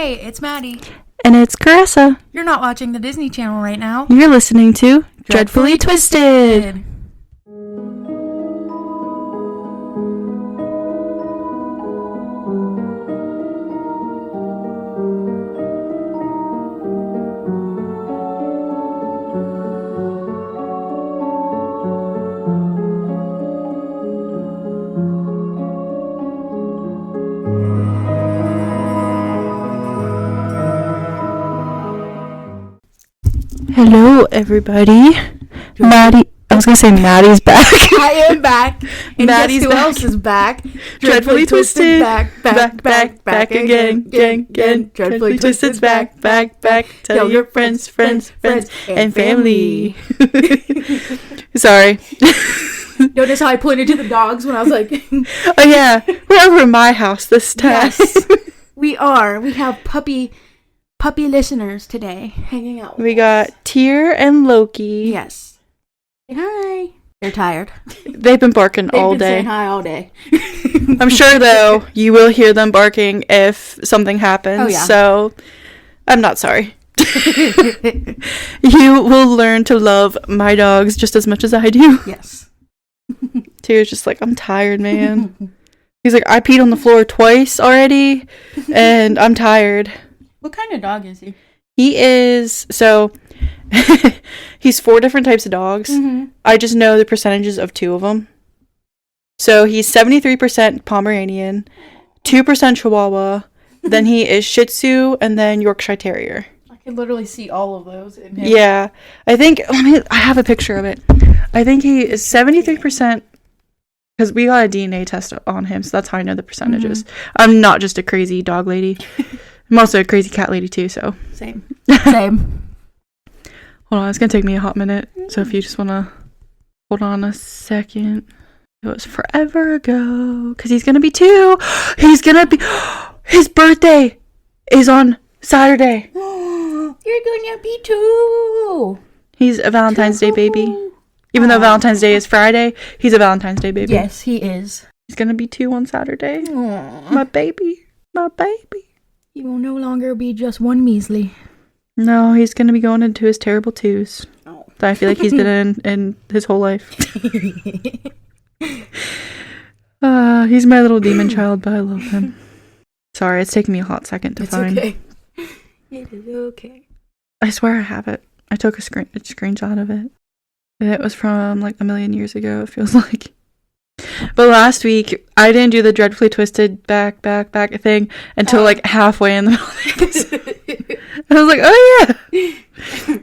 Hey, it's Maddie. And it's Carissa. You're not watching the Disney Channel right now. You're listening to Dreadfully Twisted. Hello, everybody. Maddie. I was gonna say Maddie's back. I am back. And Maddie's guess who back. else is back? Dreadfully Twisted. Back again. Dreadfully Twisted's back. Tell your friends, and family. Sorry. Notice how I pointed to the dogs when I was like... Oh, yeah. We're over at my house this time. Yes, we are. We have puppy listeners today hanging out with We got Tyr and Loki. Yes. Say hi. They're tired. They've been barking all They've been day. saying hi all day. I'm sure, though, you will hear them barking if something happens. Oh, yeah. So, I'm not sorry. You will learn to love my dogs just as much as I do. Yes. Tyr's just like, I'm tired, man. He's like, I peed on the floor twice already, and I'm tired. What kind of dog is he? He is, so, he's 4 different types of dogs. Mm-hmm. I just know the percentages of 2 of them. So he's 73% Pomeranian, 2% Chihuahua, then he is Shih Tzu, and then Yorkshire Terrier. I can literally see all of those in him. Yeah, I think, I have a picture of it. I think he is 73%, because we got a DNA test on him, so that's how I know the percentages. Mm-hmm. I'm not just a crazy dog lady. I'm also a crazy cat lady, too, so. Same. Hold on, it's going to take me a hot minute. So if you just want to hold on a second. It was forever ago. Because he's going to be 2. He's going to be... His birthday is on Saturday. You're going to be 2. He's a Valentine's Day baby. Even though Valentine's Day is Friday, he's a Valentine's Day baby. Yes, he is. He's going to be 2 on Saturday. Aww. My baby. My baby. He will no longer be just one measly. No, he's going to be going into his terrible 2s. Oh. That I feel like he's been in his whole life. He's my little demon child, but I love him. Sorry, it's taking me a hot second to find. It's okay. It is okay. I swear I have it. I took a screenshot of it. And it was from like a million years ago, it feels like. But last week, I didn't do the Dreadfully Twisted back thing until like halfway in the middle of the episode. I was like, oh yeah.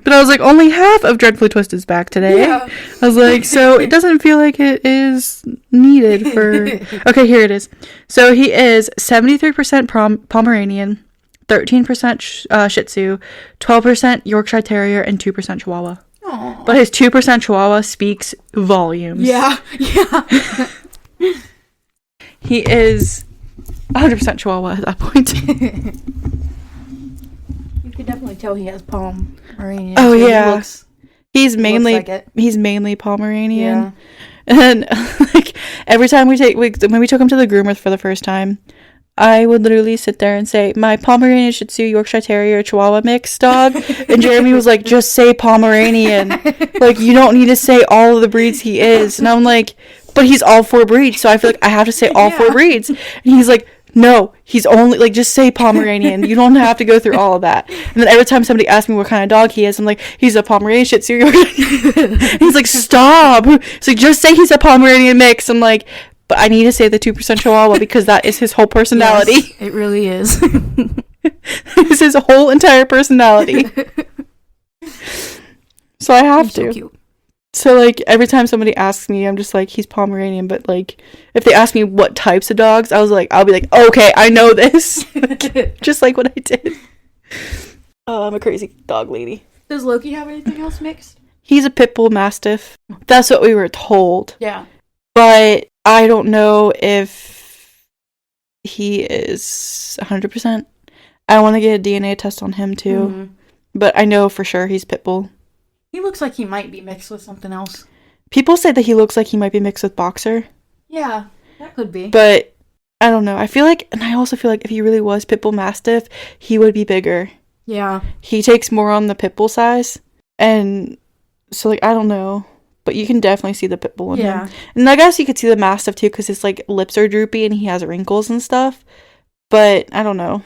But I was like, only half of Dreadfully Twisted's back today. Yeah. I was like, so it doesn't feel like it is needed for... Okay, here it is. So he is 73% Pomeranian, 13% Shih Tzu, 12% Yorkshire Terrier, and 2% Chihuahua. Aww. But his 2% Chihuahua speaks volumes. Yeah. He is 100% Chihuahua at that point. You can definitely tell he has Pomeranian. Oh yeah, he's mainly Pomeranian. Yeah. And like every time when we took him to the groomer for the first time, I would literally sit there and say, my Pomeranian, Shih Tzu, Yorkshire Terrier, Chihuahua mix dog. And Jeremy was like, just say Pomeranian. Like, you don't need to say all of the breeds he is. And I'm like, but he's all 4 breeds. So I feel like I have to say all 4 breeds. And he's like, no, he's only, like, just say Pomeranian. You don't have to go through all of that. And then every time somebody asks me what kind of dog he is, I'm like, he's a Pomeranian, Shih Tzu, Yorkshire. He's like, stop. So just say he's a Pomeranian mix. I'm like, but I need to say the 2% Chihuahua because that is his whole personality. Yes, it really is. It's his whole entire personality. So I have to. So cute. So, like, every time somebody asks me, I'm just like, he's Pomeranian. But, like, if they ask me what types of dogs, I'll be like, okay, I know this. Just like what I did. Oh, I'm a crazy dog lady. Does Loki have anything else mixed? He's a pit bull mastiff. That's what we were told. Yeah. But I don't know if he is 100%. I want to get a DNA test on him, too. Mm-hmm. But I know for sure he's pit bull. He looks like he might be mixed with something else. People say that he looks like he might be mixed with boxer. Yeah, that could be. But I don't know. And I also feel like if he really was pit bull mastiff, he would be bigger. Yeah. He takes more on the pit bull size. And so, like, I don't know. But you can definitely see the pit bull in him. And I guess you could see the mastiff too, because his, like, lips are droopy and he has wrinkles and stuff. But I don't know.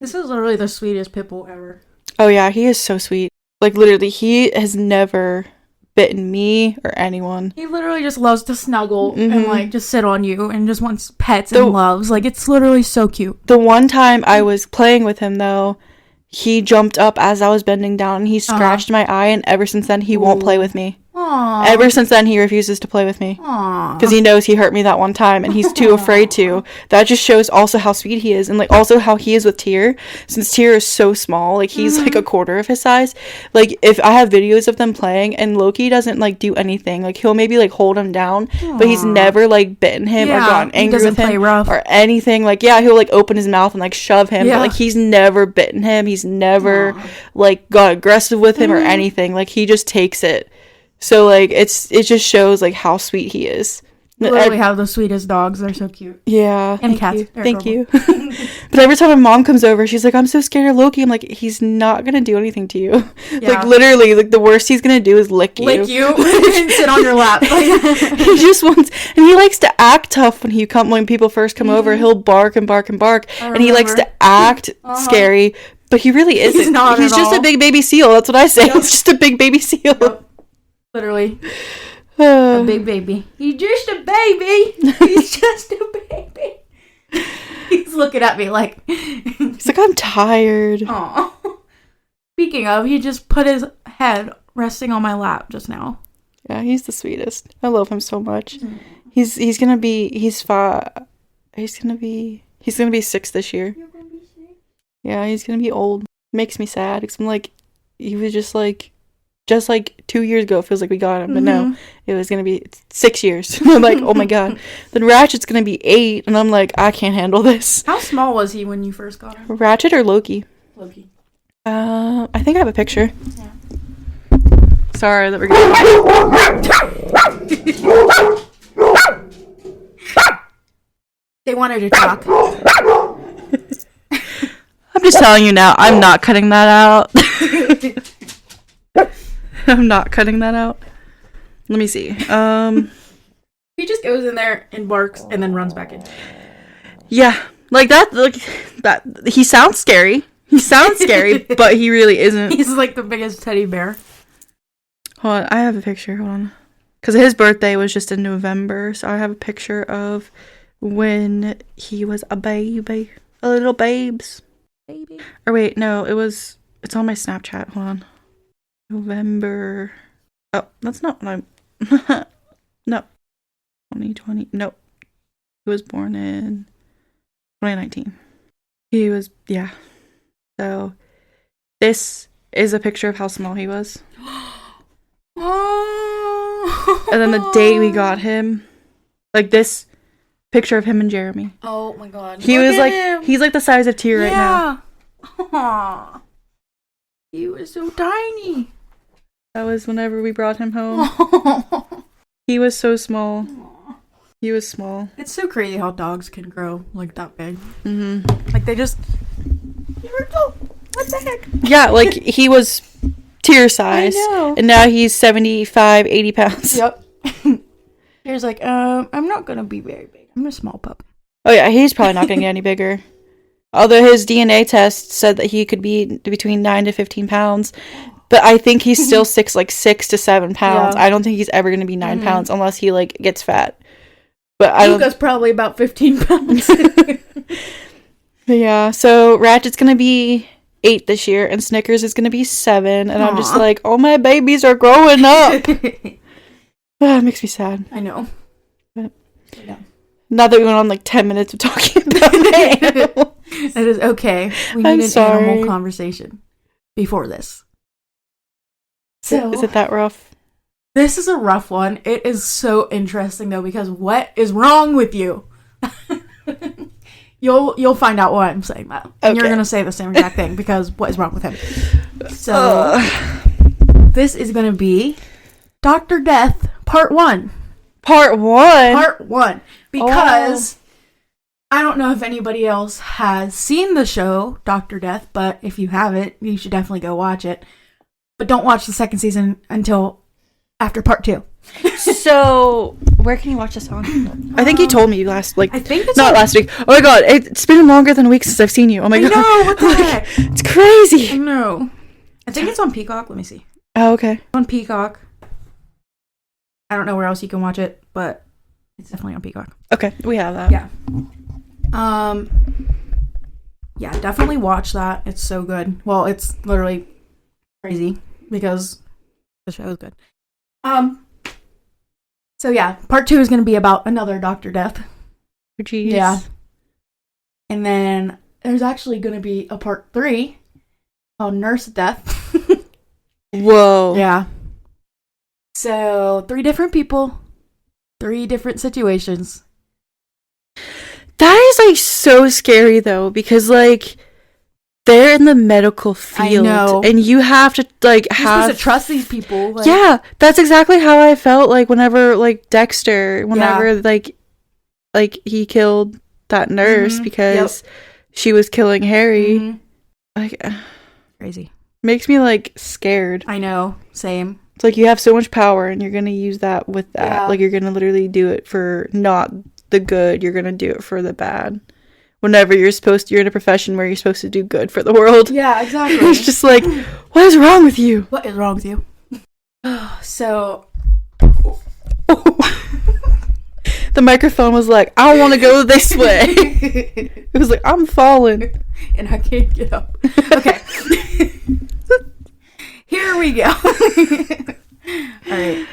This is literally the sweetest pit bull ever. Oh, yeah. He is so sweet. Like, literally, he has never bitten me or anyone. He literally just loves to snuggle and, like, just sit on you and just wants pets and loves. Like, it's literally so cute. The one time I was playing with him, though, he jumped up as I was bending down and he scratched my eye, and ever since then, he won't play with me. Aww. Ever since then, he refuses to play with me. Because he knows he hurt me that one time, and he's too afraid to. That just shows also how sweet he is, and, like, also how he is with Tyr. Since Tyr is so small, like, he's, like, a quarter of his size. Like, if I have videos of them playing, and Loki doesn't, like, do anything. Like, he'll maybe, like, hold him down, but he's never, like, bitten him or gotten angry with him or anything. Like, yeah, he'll, like, open his mouth and, like, shove him, but, like, he's never bitten him. He's never, like, got aggressive with him or anything. Like, he just takes it. So, like, it just shows, like, how sweet he is. Literally have the sweetest dogs. They're so cute. Yeah. And cats. Thank you. But every time my mom comes over, she's like, I'm so scared of Loki. I'm like, he's not going to do anything to you. Yeah. Like, literally, like, the worst he's going to do is lick you. Lick you and sit on your lap. He just wants, and he likes to act tough when people first come over. He'll bark and bark and bark. And he likes to act scary. But he really isn't. He's just a big baby seal. That's what I say. He's just a big baby seal. Yep. Literally. A big baby. He's just a baby. He's just a baby. He's looking at me like... He's like, I'm tired. Aw. Speaking of, he just put his head resting on my lap just now. Yeah, he's the sweetest. I love him so much. He's gonna be 6 this year. You're gonna be 6? Yeah, he's gonna be old. Makes me sad, because I'm like, he was just like 2 years ago, it feels like we got him, but no, it was gonna be 6 years. I'm like, oh my god. Then Ratchet's gonna be 8, and I'm like, I can't handle this. How small was he when you first got him? Ratchet or Loki? Loki. I think I have a picture. Yeah. Sorry that we're getting... They wanted to talk. I'm just telling you now, I'm not cutting that out. I'm not cutting that out. Let me see. He just goes in there and barks and then runs back in. Yeah. Like that, he sounds scary. But he really isn't. He's like the biggest teddy bear. Hold on, I have a picture. Hold on. Because his birthday was just in November, so I have a picture of when he was a baby. A little babes. Baby. Or wait, no, it's on my Snapchat. Hold on. November. Oh, that's not what I'm... No. 2020. No. He was born in 2019. He was... Yeah. So, this is a picture of how small he was. And then the day we got him, like this picture of him and Jeremy. Oh my god. He was like... him. He's like the size of Tyr right now. Aww. He was so tiny. That was whenever we brought him home. He was so small. He was small. It's so crazy how dogs can grow like that big. Mm-hmm. Like they just... What the heck? Yeah, like he was Tyr size. I know. And now he's 75, 80 pounds. Yep. Tyr's like, I'm not gonna be very big. I'm a small pup. Oh yeah, he's probably not gonna get any bigger. Although his DNA test said that he could be between 9 to 15 pounds. But I think he's still 6 to 7 pounds. Yeah. I don't think he's ever going to be 9 pounds unless he, like, gets fat. But Luca's probably about 15 pounds. Yeah, so Ratchet's going to be 8 this year, and Snickers is going to be 7. And I'm just like, oh, my babies are growing up. It makes me sad. I know. But not that we went on, like, 10 minutes of talking about animals. That is okay. We need an animal conversation before this. So, is it that rough? This is a rough one. It is so interesting though, because what is wrong with you? You'll find out why I'm saying that. And you're gonna say the same exact thing, because what is wrong with him? So this is gonna be Dr. Death Part 1. Part 1? Part 1. Because I don't know if anybody else has seen the show, Dr. Death, but if you haven't, you should definitely go watch it. But don't watch the second season until after part 2. So, where can you watch this on? I think you told me I think it's not last week. Oh my god, it's been longer than a week since I've seen you. Oh my god. No, what the heck? It's crazy. I know. I think it's on Peacock. Let me see. Oh, okay. On Peacock. I don't know where else you can watch it, but it's definitely on Peacock. Okay, we have that. Yeah. Yeah, definitely watch that. It's so good. Well, it's literally crazy because the show is good. So yeah, part 2 is going to be about another Dr. Death. Jeez. Yeah. And then there's actually going to be a part 3 called Nurse Death. Whoa. Yeah. So 3 different people, 3 different situations. That is so scary though, because they're in the medical field. I know. And you have to You're supposed to trust these people. Yeah, that's exactly how I felt whenever Dexter, whenever he killed that nurse because she was killing Harry. Mm-hmm. Crazy. Makes me scared. I know. Same. It's you have so much power and you're gonna use that with that. Yeah. You're gonna literally do it for not the good, you're gonna do it for the bad. Whenever you're in a profession where you're supposed to do good for the world. Yeah, exactly. It's just what is wrong with you? What is wrong with you? So the microphone was I don't want to go this way. It was I'm falling and I can't get up. Okay. Here we go. Alright.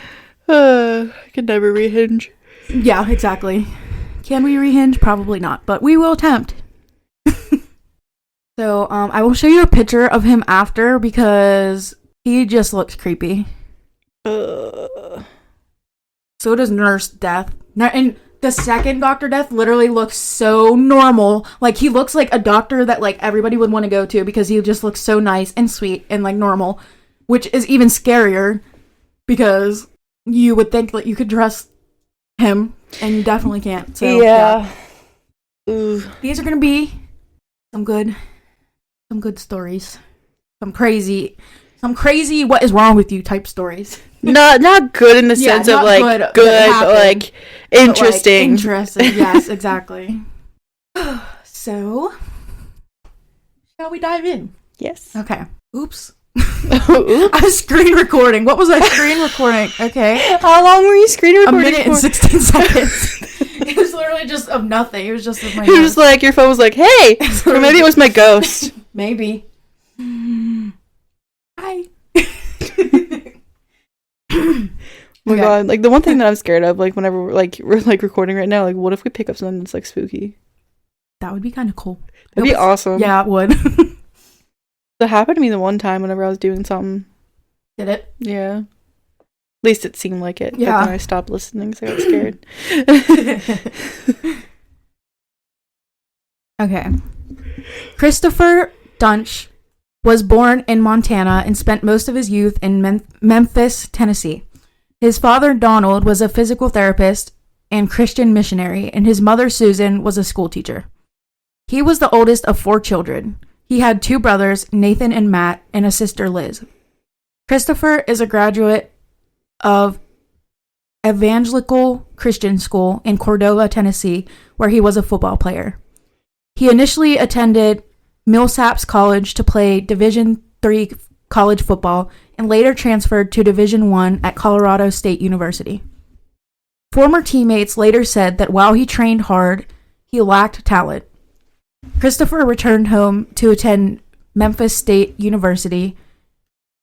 I could never rehinge. Yeah, exactly. Can we rehinge? Probably not, but we will attempt. So, I will show you a picture of him after because he just looks creepy. So does Nurse Death. And the second Dr. Death literally looks so normal. He looks like a doctor that everybody would want to go to because he just looks so nice and sweet and normal, which is even scarier because you would think that you could trust him and you definitely can't. So yeah. These are gonna be some good stories, some crazy what is wrong with you type stories. Not good in the sense of good but interesting. Interesting. Yes, exactly. So shall we dive in? Yes. Okay. Oops. I'm screen recording. What was I screen recording? Okay. How long were you screen recording? 1 minute and 16 seconds. It was literally just of nothing. It was just of my It was your phone was hey! Or maybe it was my ghost. Maybe. Hi. Oh my god, the one thing that I'm scared of, whenever we're recording right now, what if we pick up something that's spooky? That would be kind of cool. That'd be awesome. Yeah, it would. That happened to me the one time whenever I was doing something. Did it? Yeah. At least it seemed like it. Yeah. But then I stopped listening because I got scared. Okay. Christopher Duntsch was born in Montana and spent most of his youth in Memphis, Tennessee. His father, Donald, was a physical therapist and Christian missionary, and his mother, Susan, was a school teacher. He was the oldest of 4 children. He had 2 brothers, Nathan and Matt, and a sister, Liz. Christopher is a graduate of Evangelical Christian School in Cordova, Tennessee, where he was a football player. He initially attended Millsaps College to play Division III college football and later transferred to Division I at Colorado State University. Former teammates later said that while he trained hard, he lacked talent. Christopher returned home to attend Memphis State University,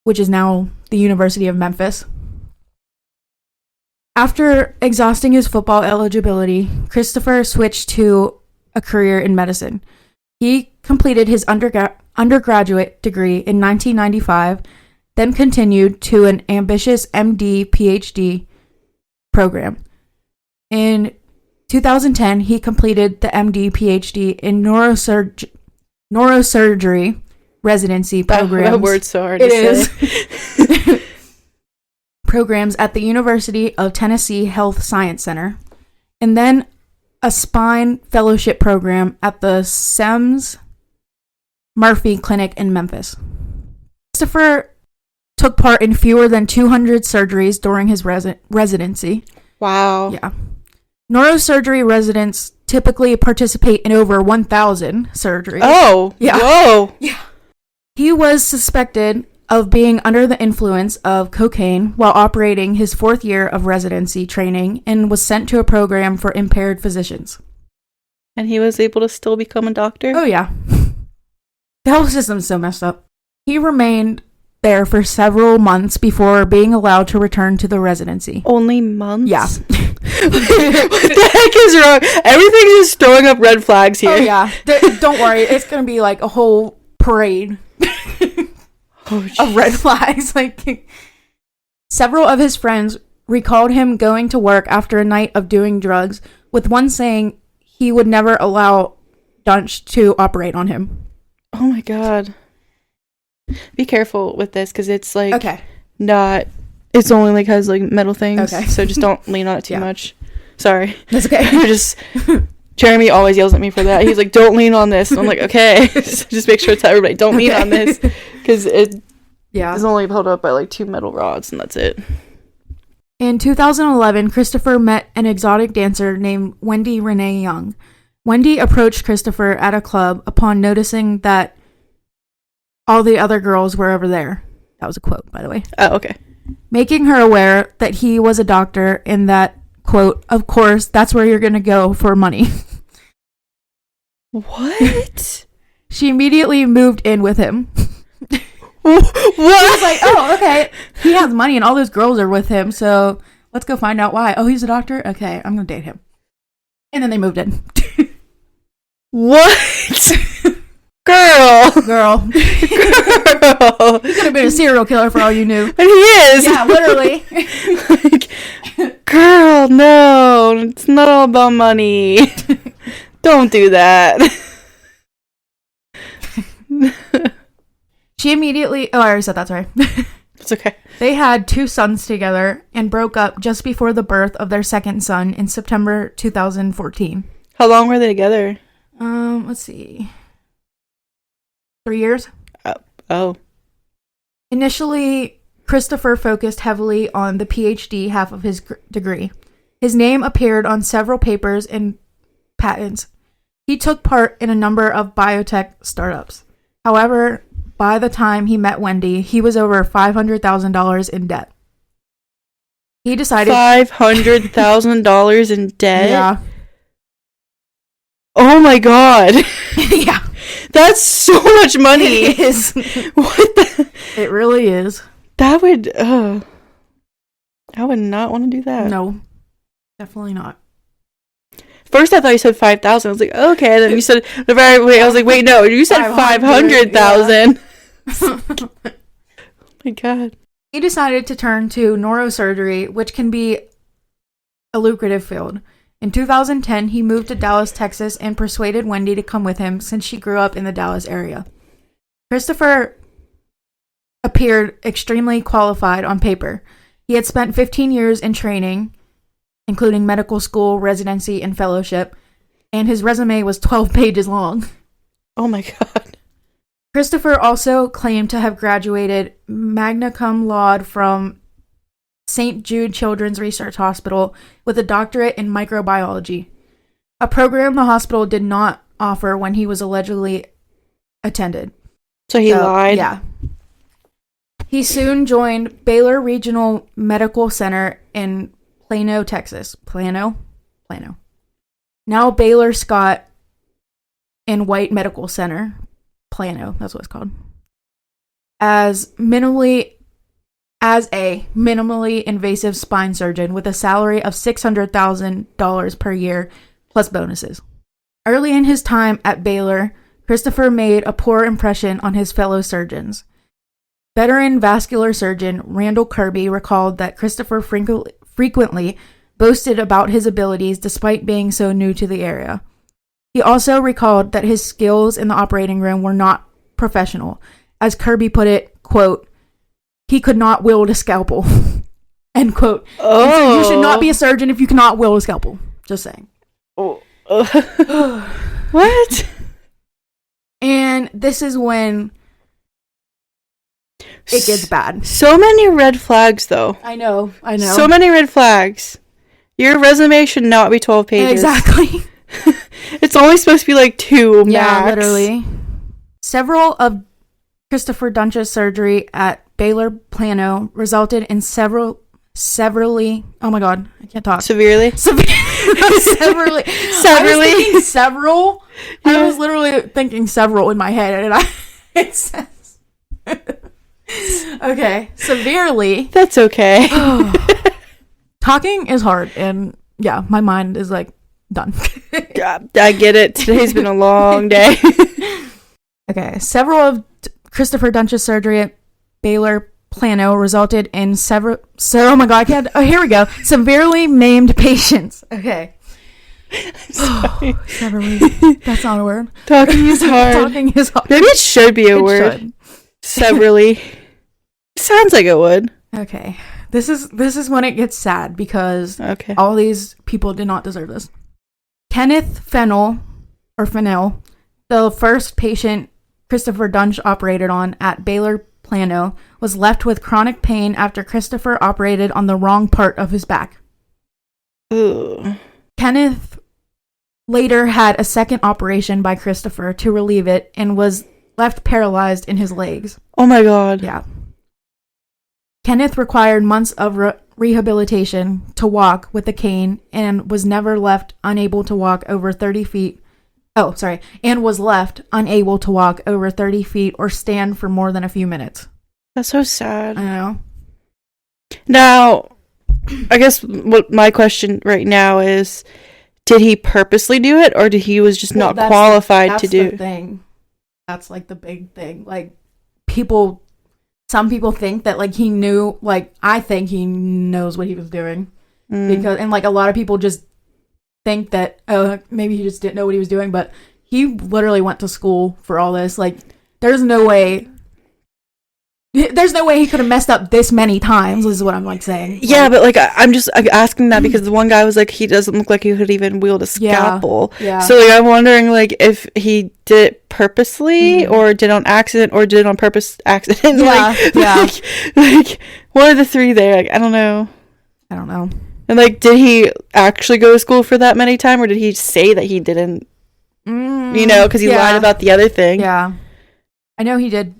which is now the University of Memphis. After exhausting his football eligibility, Christopher switched to a career in medicine. He completed his undergraduate degree in 1995, then continued to an ambitious MD PhD program. In 2010, he completed the MD PhD in neurosurgery residency programs. That word's so hard to say. Programs at the University of Tennessee Health Science Center. And then a spine fellowship program at the Semmes Murphy Clinic in Memphis. Christopher took part in fewer than 200 surgeries during his residency. Wow. Yeah. Neurosurgery residents typically participate in over 1,000 surgeries. Oh. Yeah. Whoa. Yeah. He was suspected of being under the influence of cocaine while operating his 4th year of residency training and was sent to a program for impaired physicians. And he was able to still become a doctor? Oh, yeah. The whole system's so messed up. He remained there for several months before being allowed to return to the residency. Only months? Yeah. What the heck is wrong? Everything's just throwing up red flags here. Oh, yeah. Don't worry. It's going to be like a whole parade of red flags. Like, several of his friends recalled him going to work after a night of doing drugs, with one saying he would never allow Duntsch to operate on him. Oh my god. Be careful with this, because it's like not. It's only like has like metal things. Okay. So just don't lean on it too much. Sorry. That's okay. Just Jeremy always yells at me for that. He's like, "Don't lean on this." And I'm like, "Okay." Just make sure it's everybody. Don't lean on this, because it is only held up by like 2 metal rods, and that's it. In 2011, Christopher met an exotic dancer named Wendy Renee Young. Wendy approached Christopher at a club upon noticing that all the other girls were over there. That was a quote, by the way. Oh, okay. Making her aware that he was a doctor and that, quote, "Of course, that's where you're going to go for money." What? She immediately moved in with him. What? She was like, "Oh, okay. He has money and all those girls are with him, so let's go find out why." "Oh, he's a doctor? Okay, I'm going to date him." And then they moved in. What? Girl. He could have been a serial killer for all you knew. And he is. Yeah, literally. Like, girl, no. It's not all about money. Don't do that. She immediately... Oh, I already said that, sorry. It's okay. They had 2 sons together and broke up just before the birth of their second son in September 2014. How long were they together? Let's see. 3 years. Oh. Initially, Christopher focused heavily on the PhD half of his degree. His name appeared on several papers and patents. He took part in a number of biotech startups. However, by the time he met Wendy, he was over $500,000 in debt. He decided... $500,000 in debt? Yeah. Oh my god. Yeah. That's so much money. It is. What the? It really is. That would, I would not want to do that. No. Definitely not. First I thought you said 5,000. I was like, okay. Then you said, I was like, wait, no. You said 500,000. Oh my god. He decided to turn to neurosurgery, which can be a lucrative field. In 2010, he moved to Dallas, Texas, and persuaded Wendy to come with him since she grew up in the Dallas area. Christopher appeared extremely qualified on paper. He had spent 15 years in training, including medical school, residency, and fellowship, and his resume was 12 pages long. Oh my god. Christopher also claimed to have graduated magna cum laude from St. Jude Children's Research Hospital with a doctorate in microbiology, a program the hospital did not offer when he was allegedly attended. So he lied? Yeah. He soon joined Baylor Regional Medical Center in Plano, Texas. Plano. Now Baylor Scott and White Medical Center. Plano, that's what it's called. As a minimally invasive spine surgeon with a salary of $600,000 per year plus bonuses. Early in his time at Baylor, Christopher made a poor impression on his fellow surgeons. Veteran vascular surgeon Randall Kirby recalled that Christopher frequently boasted about his abilities despite being so new to the area. He also recalled that his skills in the operating room were not professional. As Kirby put it, quote, "He could not wield a scalpel." End quote. Oh. So you should not be a surgeon if you cannot wield a scalpel. Just saying. Oh. What? And this is when it gets bad. So many red flags, though. I know. So many red flags. Your resume should not be 12 pages. Exactly. It's only supposed to be like 2 max. Yeah, literally. Several of Christopher Duntsch's surgery at Baylor Plano resulted in severely. Oh my god, I can't talk. Severely. Severely. I was thinking several. Yeah. I was literally thinking several in my head, and it says. Okay, severely. That's okay. Talking is hard, and yeah, my mind is like done. God, I get it. Today's been a long day. Okay, several of Christopher Duntsch's surgery at Baylor Plano resulted in several. Oh my god, I can't. Oh, here we go. Severely maimed patients. Okay. Sorry. Severely. That's not a word. Talking is hard. Talking is hard. Maybe it should be a word. Should. Severely. Sounds like it would. Okay. This is when it gets sad because all these people did not deserve this. Kenneth Fennell, the first patient Christopher Duntsch operated on at Baylor Plano, was left with chronic pain after Christopher operated on the wrong part of his back. Ugh. Kenneth later had a second operation by Christopher to relieve it and was left paralyzed in his legs. Oh my god. Yeah. Kenneth required months of rehabilitation to walk with a cane and was never left unable to walk over 30 feet. Oh, sorry. And was left unable to walk over 30 feet or stand for more than a few minutes. That's so sad. I know. Now, I guess what my question right now is, did he purposely do it, or did he was just not qualified to do? That's the thing. That's like the big thing. Like some people think that like he knew. Like I think he knows what he was doing because, and like a lot of people just think that maybe he just didn't know what he was doing, but he literally went to school for all this. Like there's no way he could have messed up this many times, is what I'm like saying. Yeah, but like I'm just asking that because the one guy was like, he doesn't look like he could even wield a scalpel. Yeah. So like I'm wondering like if he did it purposely or did it on accident or did it on purpose accident. Yeah. Like one of the three there. Like I don't know. And like, did he actually go to school for that many times, or did he say that he didn't? You know, because he lied about the other thing. Yeah, I know he did.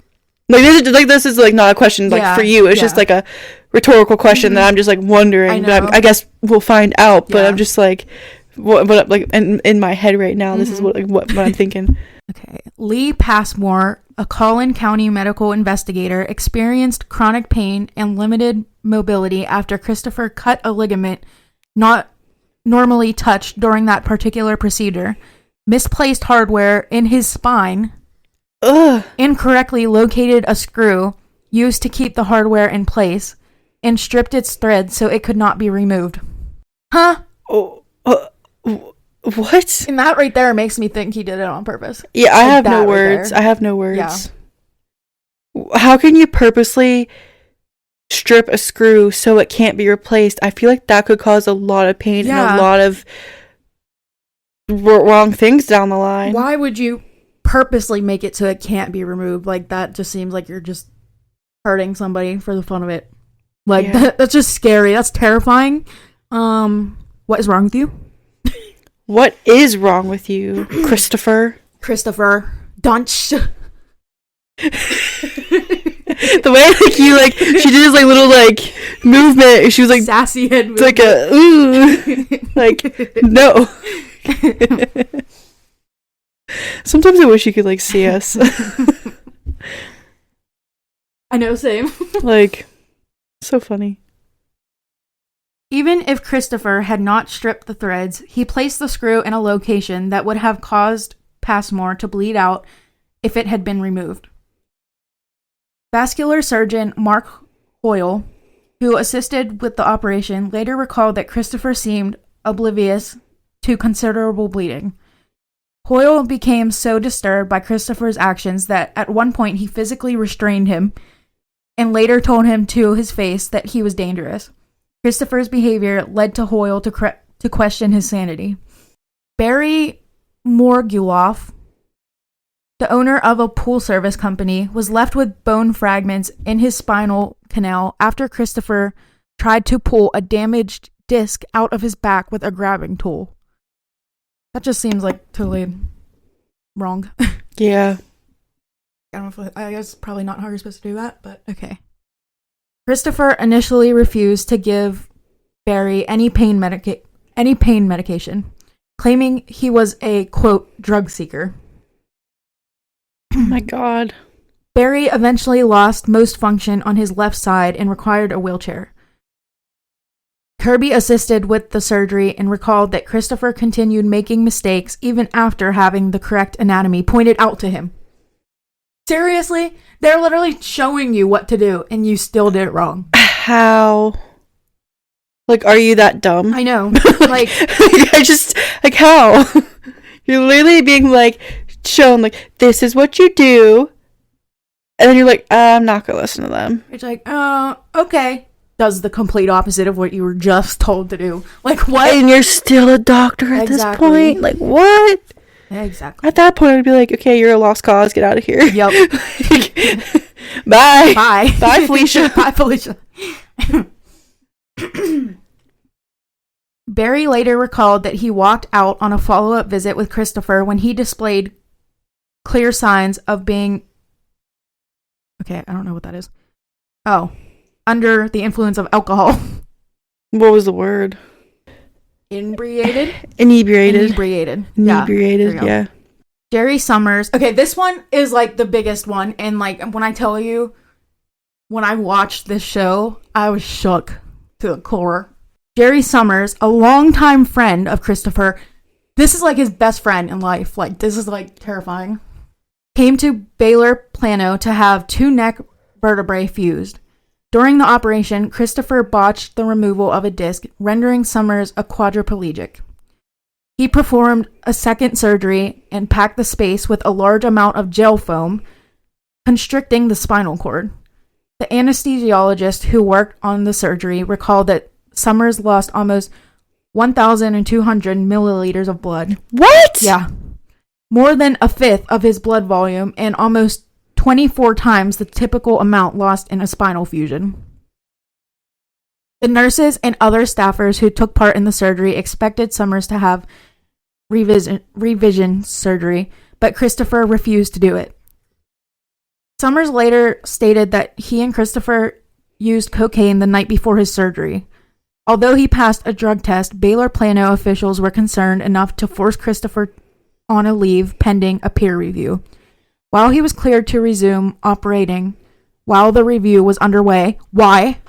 This is like not a question like for you. It's just like a rhetorical question that I'm just like wondering. But I guess we'll find out. But I'm just like, what like in my head right now. This is what I'm thinking. Okay, Lee Passmore, a Collin County medical investigator, experienced chronic pain and limited mobility after Christopher cut a ligament not normally touched during that particular procedure, misplaced hardware in his spine, incorrectly located a screw used to keep the hardware in place, and stripped its thread so it could not be removed. Huh? What? And that right there makes me think he did it on purpose. Yeah, I have no words. I have no words. Yeah. How can you purposely strip a screw so it can't be replaced? I feel like that could cause a lot of pain and a lot of wrong things down the line. Why would you purposely make it so it can't be removed? Like, that just seems like you're just hurting somebody for the fun of it. Like, that's just scary. That's terrifying. What is wrong with you? What is wrong with you, Christopher Duntsch? The way like you like she did this like little like movement. She was like sassy head movement. Like a ooh, like no. Sometimes I wish you could like see us. I know, same. Like, so funny. Even if Christopher had not stripped the threads, he placed the screw in a location that would have caused Passmore to bleed out if it had been removed. Vascular surgeon Mark Hoyle, who assisted with the operation, later recalled that Christopher seemed oblivious to considerable bleeding. Hoyle became so disturbed by Christopher's actions that at one point he physically restrained him and later told him to his face that he was dangerous. Christopher's behavior led to Hoyle to question his sanity. Barry Morguloff, the owner of a pool service company, was left with bone fragments in his spinal canal after Christopher tried to pull a damaged disc out of his back with a grabbing tool. That just seems like totally wrong. Yeah. I guess probably not how you're supposed to do that, but okay. Christopher initially refused to give Barry any pain medication, claiming he was a, quote, drug seeker. Oh my God. Barry eventually lost most function on his left side and required a wheelchair. Kirby assisted with the surgery and recalled that Christopher continued making mistakes even after having the correct anatomy pointed out to him. Seriously? They're literally showing you what to do and you still did it wrong. How? Like, are you that dumb? I know. Like, how? You're literally being, like, shown, like, this is what you do. And then you're like, I'm not going to listen to them. It's like, okay. Does the complete opposite of what you were just told to do. Like, what? And you're still a doctor at this point? Like, what? Exactly. At that point, I'd be like, okay, you're a lost cause. Get out of here. Yep. Bye. Bye. Bye, Felicia. Bye, Felicia. Barry later recalled that he walked out on a follow-up visit with Christopher when he displayed clear signs of being... Okay, I don't know what that is. Oh. Under the influence of alcohol. What was the word? Inebriated? Inebriated. Yeah. Jerry Summers. Okay, this one is like the biggest one. And like, when I tell you, when I watched this show, I was shook to the core. Jerry Summers, a longtime friend of Christopher. This is like his best friend in life. Like, this is like terrifying. Came to Baylor Plano to have 2 neck vertebrae fused. During the operation, Christopher botched the removal of a disc, rendering Summers a quadriplegic. He performed a second surgery and packed the space with a large amount of gel foam, constricting the spinal cord. The anesthesiologist who worked on the surgery recalled that Summers lost almost 1,200 milliliters of blood. What? Yeah. More than a fifth of his blood volume and almost 24 times the typical amount lost in a spinal fusion. The nurses and other staffers who took part in the surgery expected Summers to have revision surgery, but Christopher refused to do it. Summers later stated that he and Christopher used cocaine the night before his surgery. Although he passed a drug test, Baylor Plano officials were concerned enough to force Christopher on a leave pending a peer review. While he was cleared to resume operating while the review was underway, why?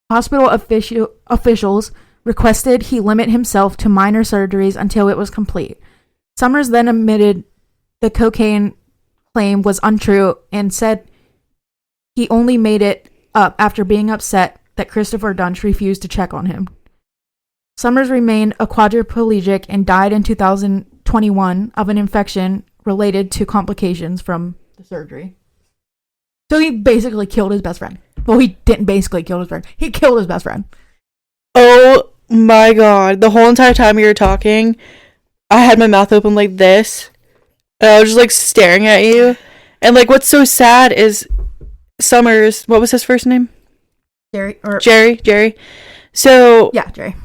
Hospital officials requested he limit himself to minor surgeries until it was complete. Summers then admitted the cocaine claim was untrue and said he only made it up after being upset that Christopher Duntsch refused to check on him. Summers remained a quadriplegic and died in 2021 of an infection related to complications from the surgery. So he basically killed his best friend. Well, he didn't basically kill his friend. He killed his best friend. Oh my God. The whole entire time you were talking, I had my mouth open like this. And I was just like staring at you. And like what's so sad is Summers, what was his first name? Jerry. So yeah, Jerry.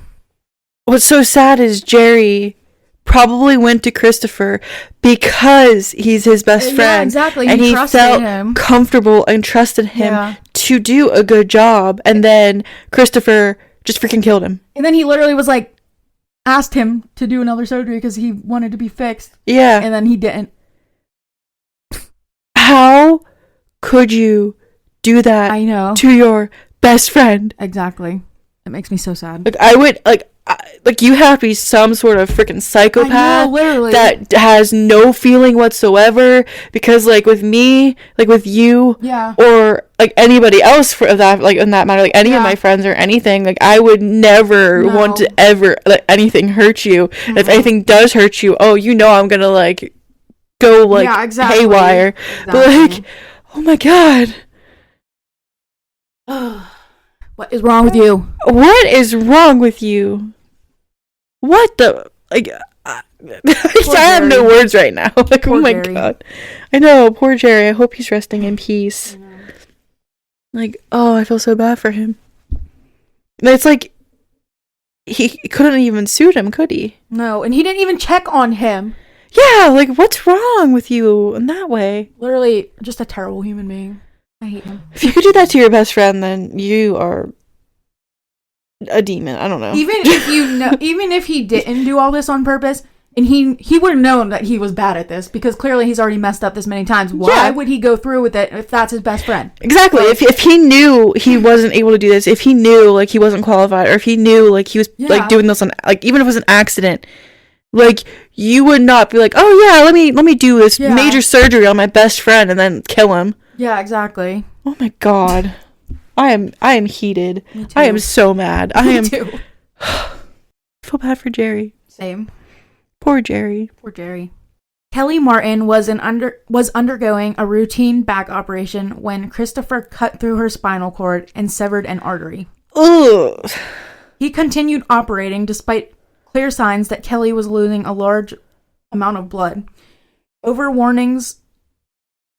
What's so sad is Jerry probably went to Christopher because he's his best friend. Yeah, exactly. And he felt comfortable and trusted him to do a good job. And then Christopher just freaking killed him. And then he literally was like, asked him to do another surgery because he wanted to be fixed. Yeah. And then he didn't. How could you do that I know. to your best friend? Exactly. It makes me so sad. Like, I would, like you have to be some sort of freaking psychopath that has no feeling whatsoever, because like with me, like with you, or like anybody else for that, like in that matter, like any of my friends or anything, like I would never want to ever let anything hurt you. Mm-hmm. If anything does hurt you, oh, you know I'm gonna like go like haywire. But like, oh my God. What is wrong with you? What is wrong with you? What the... Like, I have no words right now. Like, Poor oh my Jerry. God. I know, poor Jerry. I hope he's resting in peace. Like, oh, I feel so bad for him. But it's like, he couldn't even suit him, could he? No, and he didn't even check on him. Yeah, like, what's wrong with you in that way? Literally, just a terrible human being. I hate him. If you could do that to your best friend, then you are a demon. I don't know. Even if he didn't do all this on purpose, and he would have known that he was bad at this, because clearly he's already messed up this many times. Why would he go through with it if that's his best friend? Exactly. If he knew he wasn't able to do this, if he knew like he wasn't qualified, or if he knew like he was like doing this on, like, even if it was an accident, like, you would not be like, oh yeah, let me do this major surgery on my best friend and then kill him. Yeah, exactly. Oh my God. I am heated. I am so mad. I too. I feel bad for Jerry. Same. Poor Jerry. Poor Jerry. Kelly Martin was undergoing a routine back operation when Christopher cut through her spinal cord and severed an artery. Ugh. He continued operating despite clear signs that Kelly was losing a large amount of blood. Over warnings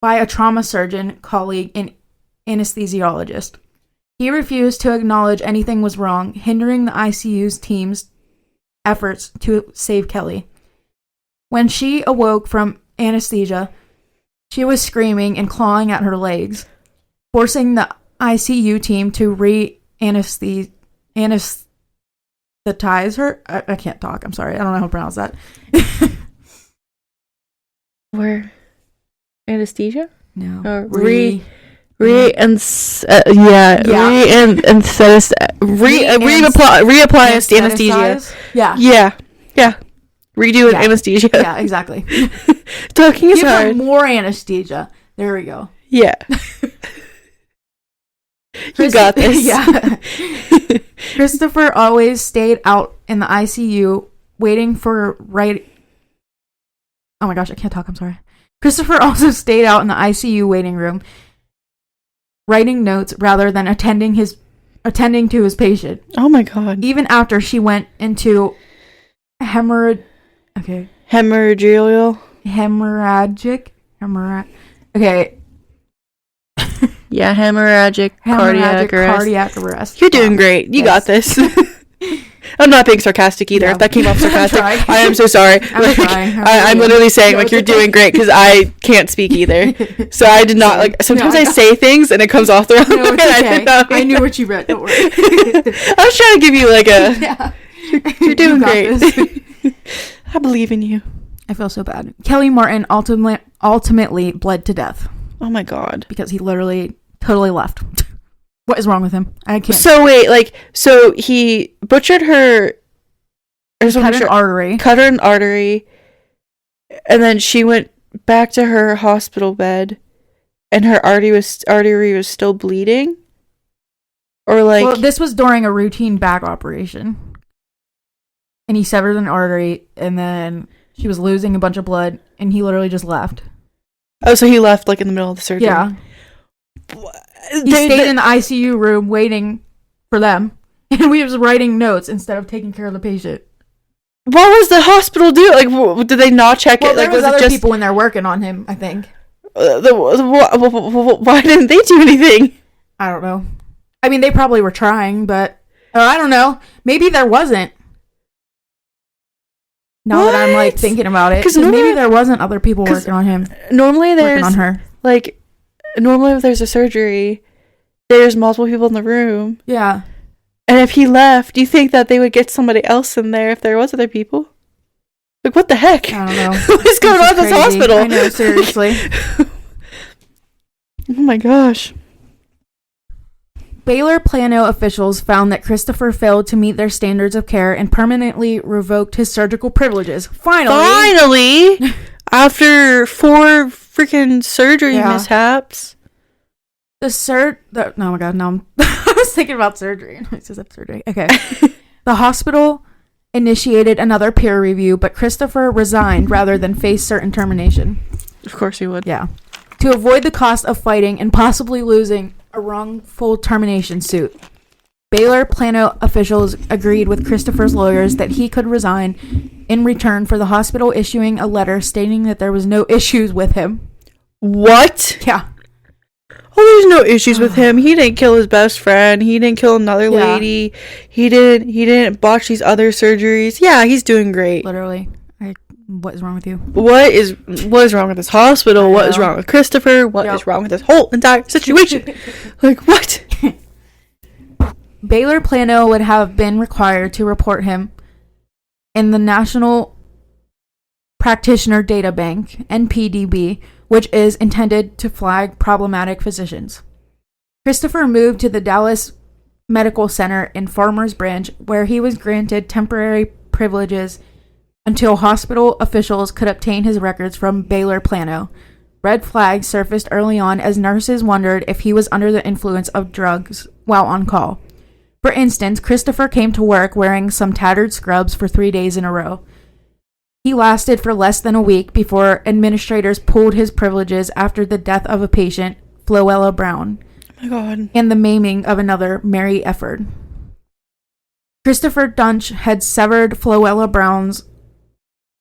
by a trauma surgeon, colleague, and anesthesiologist. He refused to acknowledge anything was wrong, hindering the ICU's team's efforts to save Kelly. When she awoke from anesthesia, she was screaming and clawing at her legs, forcing the ICU team to anesthetize her. I can't talk. I'm sorry. I don't know how to pronounce that. Where? Anesthesia? No. Or reapply anesthesia. Yeah. Redo an anesthesia. Yeah, exactly. Talking is Give her hard. more anesthesia. There we go. Yeah. You got this. Yeah. Christopher always stayed out in the ICU waiting for Oh my gosh, I can't talk. I'm sorry. Christopher also stayed out in the ICU waiting room, writing notes rather than attending to his patient. Oh my God. Even after she went into hemorrhagic. Okay. Yeah, hemorrhagic cardiac arrest. You're doing great. You got this. I'm not being sarcastic either. If that came off sarcastic, I am so sorry. I'm literally saying like you're doing great because I can't speak either. So I did not like. Sometimes I say things and it comes off the wrong way. Okay. I knew what you read. Don't worry. I was trying to give you like a. Yeah. You're doing great. I believe in you. I feel so bad. Kelly Martin ultimately bled to death. Oh my God. Because he literally totally left. What is wrong with him? I can't. So wait, so he butchered her. Cut an artery. And then she went back to her hospital bed, and her artery was still bleeding? Or like... Well, this was during a routine back operation. And he severed an artery, and then she was losing a bunch of blood, and he literally just left. Oh, so he left like in the middle of the surgery? Yeah. He stayed in the ICU room waiting for them, and we was writing notes instead of taking care of the patient. What was the hospital do? Like, did they not check it? Like, there was other people in there working on him, I think. Why didn't they do anything? I don't know. I mean, they probably were trying, but I don't know. Maybe there wasn't. Now that I'm like thinking about it, because maybe there wasn't other people working on him. Normally, there's working on her. Like, normally if there's a surgery, there's multiple people in the room. Yeah. And if he left, do you think that they would get somebody else in there if there was other people? Like, what the heck? I don't know. What is going on at this hospital? I know, seriously. Oh my gosh. Baylor Plano officials found that Christopher failed to meet their standards of care and permanently revoked his surgical privileges. Finally! After 4 freaking surgery mishaps. Oh my god, no. I was thinking about surgery. I said surgery. Okay. The hospital initiated another peer review, but Christopher resigned rather than face certain termination. Of course he would. Yeah. To avoid the cost of fighting and possibly losing a wrongful termination suit. Baylor Plano officials agreed with Christopher's lawyers that he could resign in return for the hospital issuing a letter stating that there was no issues with him. What? Yeah. Oh, there's no issues with him. He didn't kill his best friend. He didn't kill another lady. He didn't botch these other surgeries. Yeah, he's doing great. Literally. What is wrong with you? What is wrong with this hospital? What is wrong with Christopher? What is wrong with this whole entire situation? Like, what? Baylor Plano would have been required to report him in the National Practitioner Data Bank, NPDB, which is intended to flag problematic physicians. Christopher moved to the Dallas Medical Center in Farmers Branch, where he was granted temporary privileges until hospital officials could obtain his records from Baylor Plano. Red flags surfaced early on as nurses wondered if he was under the influence of drugs while on call. For instance, Christopher came to work wearing some tattered scrubs for 3 days in a row. He lasted for less than a week before administrators pulled his privileges after the death of a patient, Floella Brown. Oh my God. And the maiming of another, Mary Efford. Christopher Duntsch had severed Floella Brown's...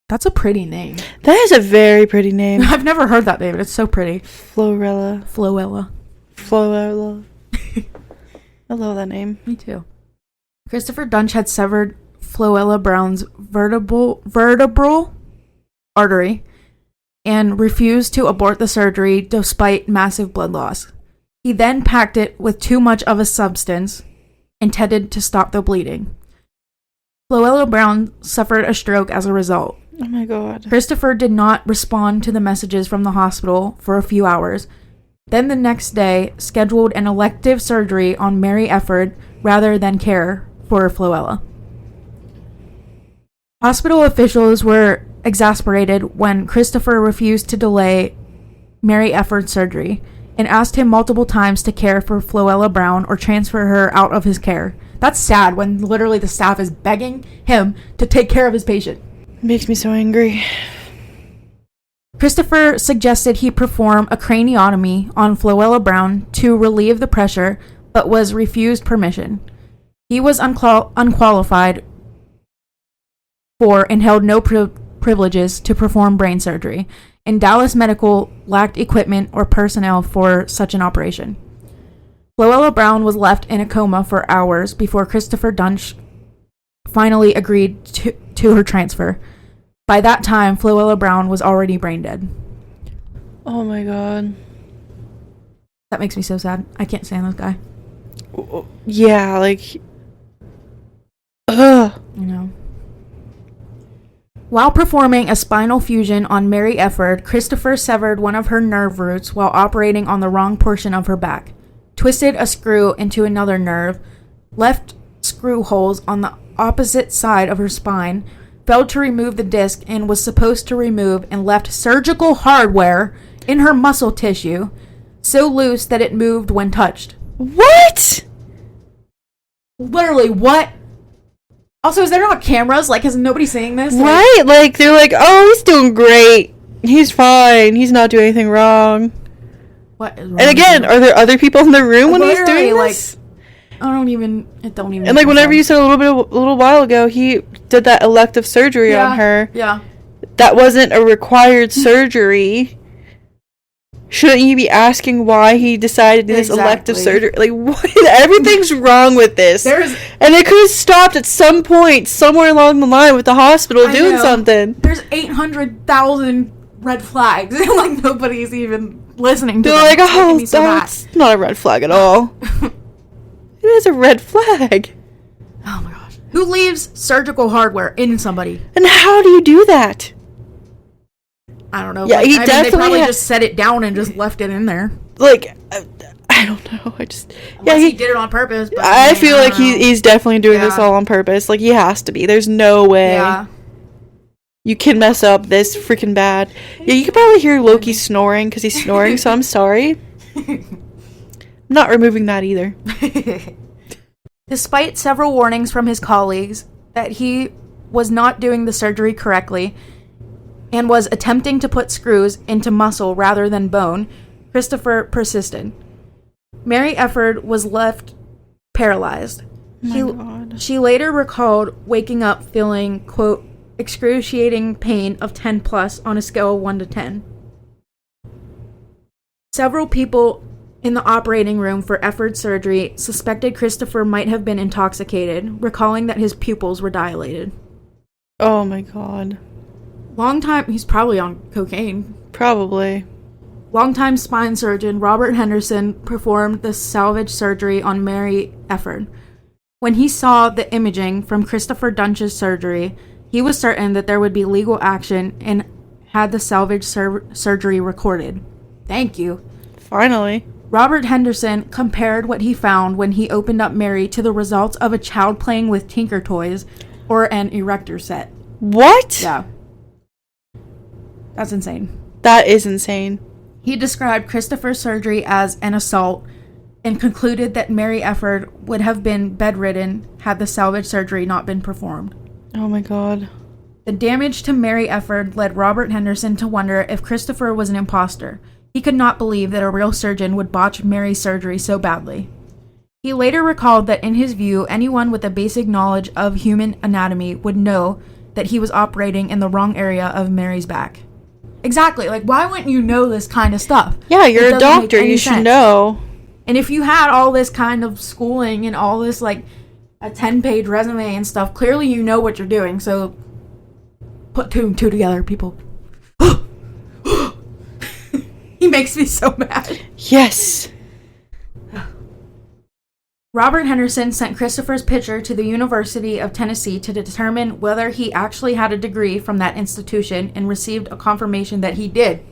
That's a pretty name. That is a very pretty name. I've never heard that name. It's so pretty. Floella. Floella. I love that name. Me too. Christopher Duntsch had severed Floella Brown's vertebral artery and refused to abort the surgery despite massive blood loss. He then packed it with too much of a substance intended to stop the bleeding. Floella Brown suffered a stroke as a result. Oh my God. Christopher did not respond to the messages from the hospital for a few hours. Then the next day, scheduled an elective surgery on Mary Efford rather than care for Floella. Hospital officials were exasperated when Christopher refused to delay Mary Efford's surgery and asked him multiple times to care for Floella Brown or transfer her out of his care. That's sad when literally the staff is begging him to take care of his patient. Makes me so angry. Christopher suggested he perform a craniotomy on Floella Brown to relieve the pressure, but was refused permission. He was unqualified for and held no privileges to perform brain surgery, and Dallas Medical lacked equipment or personnel for such an operation. Floella Brown was left in a coma for hours before Christopher Duntsch finally agreed to her transfer. By that time, Floella Brown was already brain dead. Oh my God. That makes me so sad. I can't stand this guy. Yeah, like... Ugh. You know. While performing a spinal fusion on Mary Efford, Christopher severed one of her nerve roots while operating on the wrong portion of her back, twisted a screw into another nerve, left screw holes on the opposite side of her spine, failed to remove the disc and was supposed to remove and left surgical hardware in her muscle tissue so loose that it moved when touched. What? Literally, what? Also, is there not cameras? Like, is nobody seeing this? Right? Like, they're like, oh, he's doing great. He's fine. He's not doing anything wrong. What is wrong? And again, are there other people in the room when he's doing this? It don't even. And like, whenever you said a little while ago, he did that elective surgery on her. Yeah. That wasn't a required surgery. Shouldn't you be asking why he decided to do this elective surgery? Like, what? Everything's wrong with this. And it could have stopped at some point, somewhere along the line, with the hospital doing something. There's 800,000 red flags. Like, nobody's even listening to them. They're like, oh, that's not a red flag at all. It is a red flag. Oh my gosh. Who leaves surgical hardware in somebody? And how do you do that? I don't know. Yeah, like, he definitely they probably just set it down and just left it in there. Like, I don't know. Unless he did it on purpose. But I feel like he's definitely doing this all on purpose. Like, he has to be. There's no way. Yeah. You can mess up this freaking bad. Yeah, you can probably hear Loki snoring because he's snoring, so I'm sorry. I'm not removing that either. Despite several warnings from his colleagues that he was not doing the surgery correctly and was attempting to put screws into muscle rather than bone, Christopher persisted. Mary Efford was left paralyzed. Oh my God. She later recalled waking up feeling, quote, excruciating pain of 10 plus on a scale of 1 to 10. Several people in the operating room for Efford's surgery suspected Christopher might have been intoxicated, recalling that his pupils were dilated. Oh my god. He's probably on cocaine. Probably. Longtime spine surgeon Robert Henderson performed the salvage surgery on Mary Efford. When he saw the imaging from Christopher Duntsch's surgery, he was certain that there would be legal action and had the salvage surgery recorded. Thank you. Finally. Robert Henderson compared what he found when he opened up Mary to the results of a child playing with Tinker Toys or an erector set. What? Yeah. That's insane. That is insane. He described Christopher's surgery as an assault and concluded that Mary Efford would have been bedridden had the salvage surgery not been performed. Oh my god. The damage to Mary Efford led Robert Henderson to wonder if Christopher was an imposter. He could not believe that a real surgeon would botch Mary's surgery so badly. He later recalled that in his view, anyone with a basic knowledge of human anatomy would know that he was operating in the wrong area of Mary's back. Exactly. Like, why wouldn't you know this kind of stuff? Yeah, you're a doctor. You should know. And if you had all this kind of schooling and all this, like, a 10-page resume and stuff, clearly you know what you're doing. So, put two and two together, people. He makes me so mad. Yes. Robert Henderson sent Christopher's picture to the University of Tennessee to determine whether he actually had a degree from that institution and received a confirmation that he did.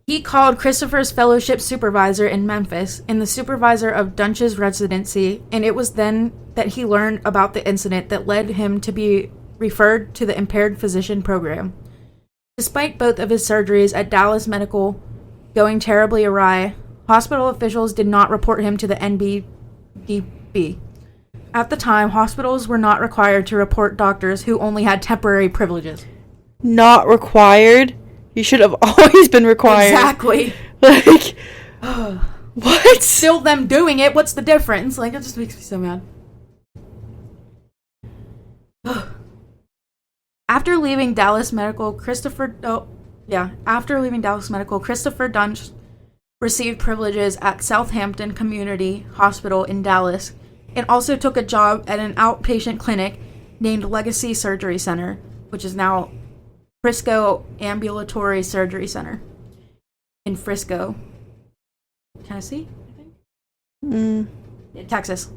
He called Christopher's fellowship supervisor in Memphis and the supervisor of Duntsch's residency, and it was then that he learned about the incident that led him to be referred to the impaired physician program. Despite both of his surgeries at Dallas Medical going terribly awry, hospital officials did not report him to the NBDB. At the time, hospitals were not required to report doctors who only had temporary privileges. Not required? You should have always been required. Exactly. Like, what? Still them doing it, what's the difference? Like, it just makes me so mad. After leaving Dallas Medical, Christopher Duntsch received privileges at Southampton Community Hospital in Dallas and also took a job at an outpatient clinic named Legacy Surgery Center, which is now Frisco Ambulatory Surgery Center in Frisco, Tennessee, I think? Yeah, Texas.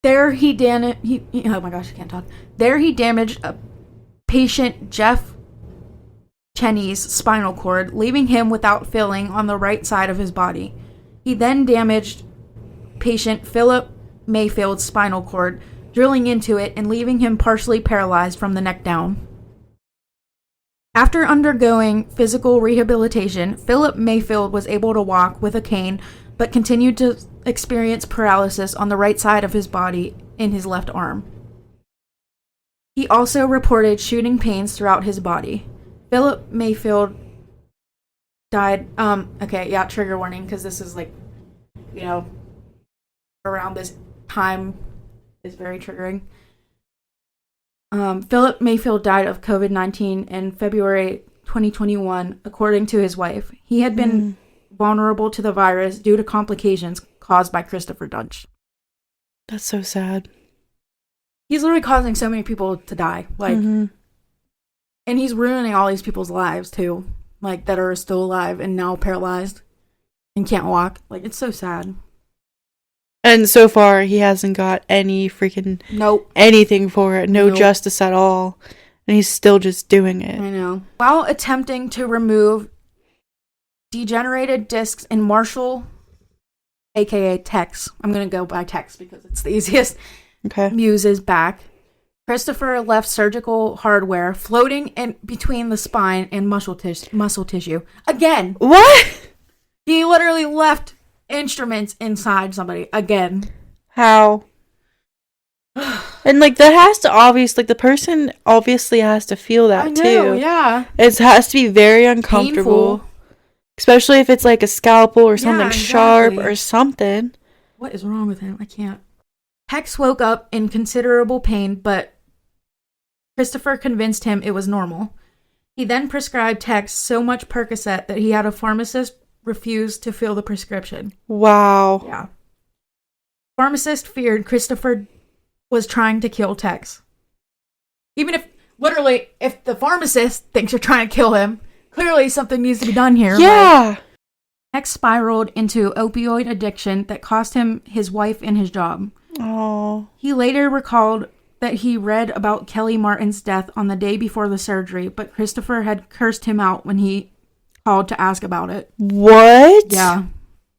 There he oh my gosh, I can't talk. There he damaged a patient Jeff Cheney's spinal cord, leaving him without feeling on the right side of his body. He then damaged patient Philip Mayfield's spinal cord, drilling into it and leaving him partially paralyzed from the neck down. After undergoing physical rehabilitation, Philip Mayfield was able to walk with a cane, but continued to experience paralysis on the right side of his body in his left arm. He also reported shooting pains throughout his body. Philip Mayfield died, trigger warning, because this is around this time is very triggering. Philip Mayfield died of COVID-19 in February 2021, according to his wife. He had been vulnerable to the virus due to complications caused by Christopher Duntsch. That's so sad. He's literally causing so many people to die. And he's ruining all these people's lives, too. That are still alive and now paralyzed and can't walk. It's so sad. And so far, he hasn't got any freaking... Nope. Anything for it. No justice at all. And he's still just doing it. I know. While attempting to remove degenerated discs in Marshall, a.k.a. Tex. I'm going to go by Tex because it's the easiest. Okay. Muse's back. Christopher left surgical hardware floating in between the spine and muscle tissue. Again. What? He literally left instruments inside somebody. Again. How? And that has to obviously, the person obviously has to feel that too. Yeah. It has to be very uncomfortable. Painful. Especially if it's a scalpel or something sharp or something. What is wrong with him? I can't. Hex woke up in considerable pain, but Christopher convinced him it was normal. He then prescribed Hex so much Percocet that he had a pharmacist refuse to fill the prescription. Wow. Yeah. Pharmacist feared Christopher was trying to kill Tex. Even if, literally, if the pharmacist thinks you're trying to kill him, clearly something needs to be done here. Yeah. Like, Tex spiraled into opioid addiction that cost him his wife and his job. Oh. He later recalled that he read about Kelly Martin's death on the day before the surgery, but Christopher had cursed him out when he called to ask about it. What? Yeah.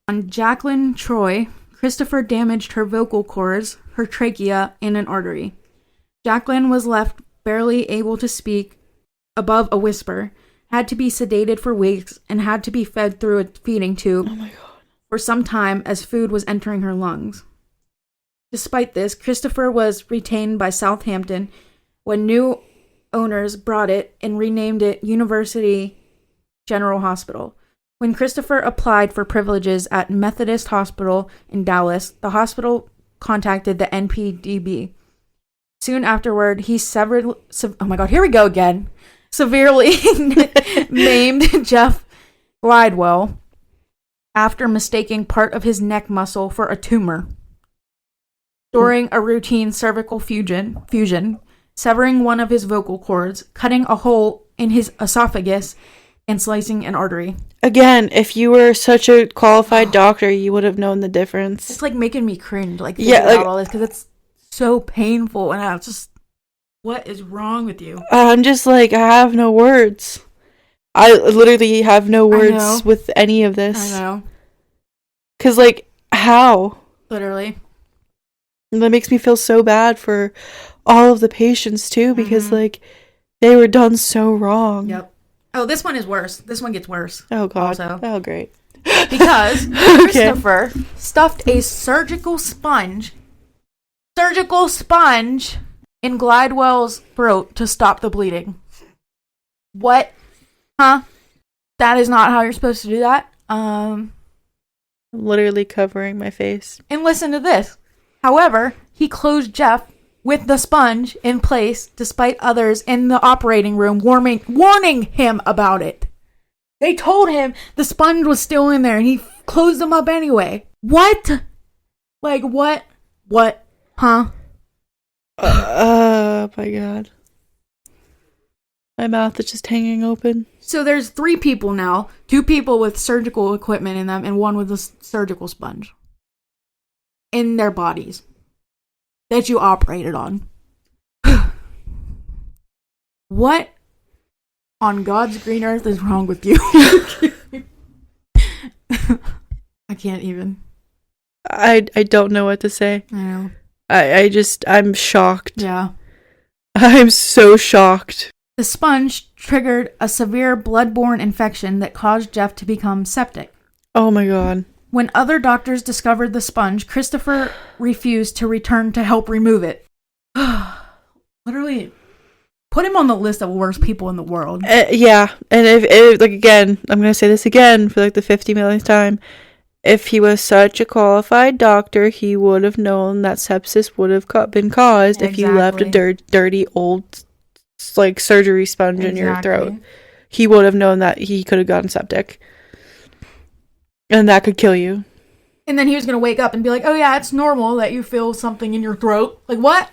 On Jacqueline Troy, Christopher damaged her vocal cords, her trachea, and an artery. Jacqueline was left barely able to speak above a whisper, had to be sedated for weeks, and had to be fed through a feeding tube for some time as food was entering her lungs. Despite this, Christopher was retained by Southampton when new owners brought it and renamed it University General Hospital. When Christopher applied for privileges at Methodist Hospital in Dallas, the hospital contacted the NPDB. Soon afterward, he severely maimed Jeff Glidewell after mistaking part of his neck muscle for a tumor. During a routine cervical fusion, severing one of his vocal cords, cutting a hole in his esophagus, and slicing an artery. Again, if you were such a qualified doctor, you would have known the difference. It's like making me cringe, like thinking about all this, because it's so painful, and I was just, what is wrong with you? I'm just like, I have no words. I literally have no words with any of this. I know. Because, like, how? Literally. And that makes me feel so bad for all of the patients, too, because, like, they were done so wrong. Yep. Oh, this one is worse. This one gets worse. Oh, God. Also. Oh, great. Because Christopher stuffed a surgical sponge in Glidewell's throat to stop the bleeding. What? Huh? That is not how you're supposed to do that. I'm literally covering my face. And listen to this. However, he closed Jeff with the sponge in place despite others in the operating room warning him about it. They told him the sponge was still in there and he closed them up anyway. What? Like, what? What? Huh? Oh my God. My mouth is just hanging open. So there's 3 people now. 2 people with surgical equipment in them and 1 with a surgical sponge in their bodies that you operated on. What on God's green earth is wrong with you? I can't even. I don't know what to say. I know. I'm shocked. Yeah. I'm so shocked. The sponge triggered a severe blood-borne infection that caused Jeff to become septic. Oh my God. When other doctors discovered the sponge, Christopher refused to return to help remove it. Literally, put him on the list of worst people in the world. Yeah, and if like, again, I'm going to say this again for like the 50 millionth time. If he was such a qualified doctor, he would have known that sepsis would have been caused if you left a dirty old like surgery sponge in your throat. He would have known that he could have gotten septic. And that could kill you. And then he was going to wake up and be like, oh yeah, it's normal that you feel something in your throat. Like, what?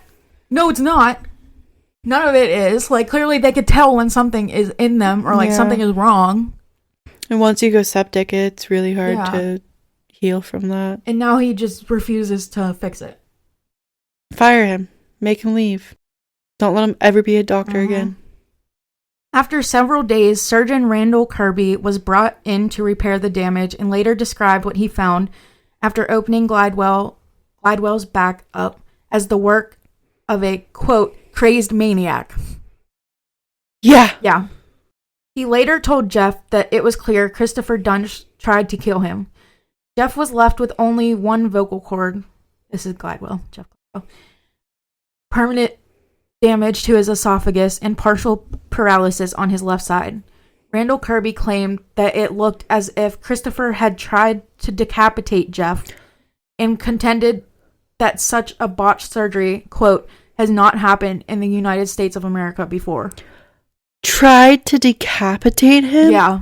No, it's not. None of it is. Like, clearly they could tell when something is in them or like something is wrong. And once you go septic, it's really hard to heal from that. And now he just refuses to fix it. Fire him. Make him leave. Don't let him ever be a doctor again. After several days, Surgeon Randall Kirby was brought in to repair the damage and later described what he found after opening Glidewell's back up as the work of a, quote, crazed maniac. Yeah. He later told Jeff that it was clear Christopher Duntsch tried to kill him. Jeff was left with only one vocal cord. This is Glidewell. Jeff Glidewell. Permanent damage to his esophagus and partial paralysis on his left side. Randall Kirby claimed that it looked as if Christopher had tried to decapitate Jeff and contended that such a botched surgery, quote, has not happened in the United States of America before. Tried to decapitate him? Yeah.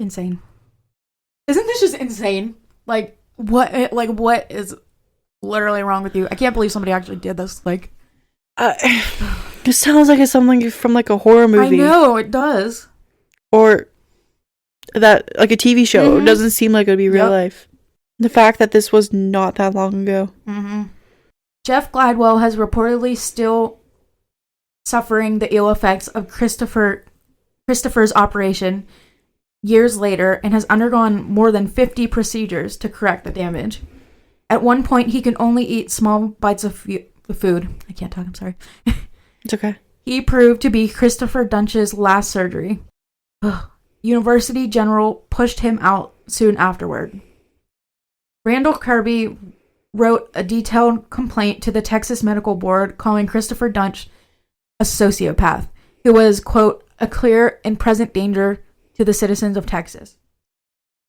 Insane. Isn't this just insane? What is literally wrong with you? I can't believe somebody actually did this. It sounds like it's something from a horror movie. I know, it does. Or that a TV show. It doesn't seem like it would be real life. The fact that this was not that long ago. Jeff Gladwell has reportedly still suffering the ill effects of Christopher's operation years later and has undergone more than 50 procedures to correct the damage. At one point, he can only eat small bites of food. I can't talk, I'm sorry. It's okay. He proved to be Christopher Duntsch's last surgery. University General pushed him out soon afterward. Randall Kirby wrote a detailed complaint to the Texas Medical Board calling Christopher Duntsch a sociopath who was, quote, a clear and present danger to the citizens of Texas.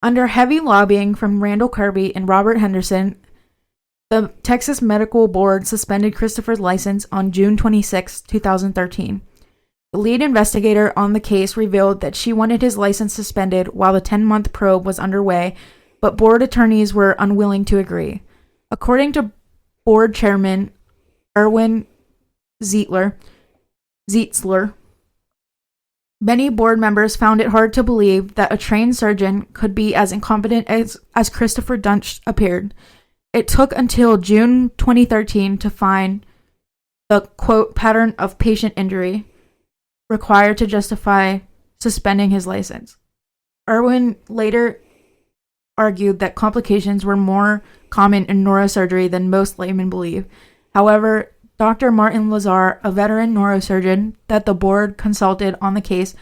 Under heavy lobbying from Randall Kirby and Robert Henderson, the Texas Medical Board suspended Christopher's license on June 26, 2013. The lead investigator on the case revealed that she wanted his license suspended while the 10-month probe was underway, but board attorneys were unwilling to agree. According to board chairman Erwin Zeitzler, many board members found it hard to believe that a trained surgeon could be as incompetent as Christopher Duntsch appeared. It took until June 2013 to find the, quote, pattern of patient injury required to justify suspending his license. Irwin later argued that complications were more common in neurosurgery than most laymen believe. However, Dr. Martin Lazar, a veteran neurosurgeon that the board consulted on the case,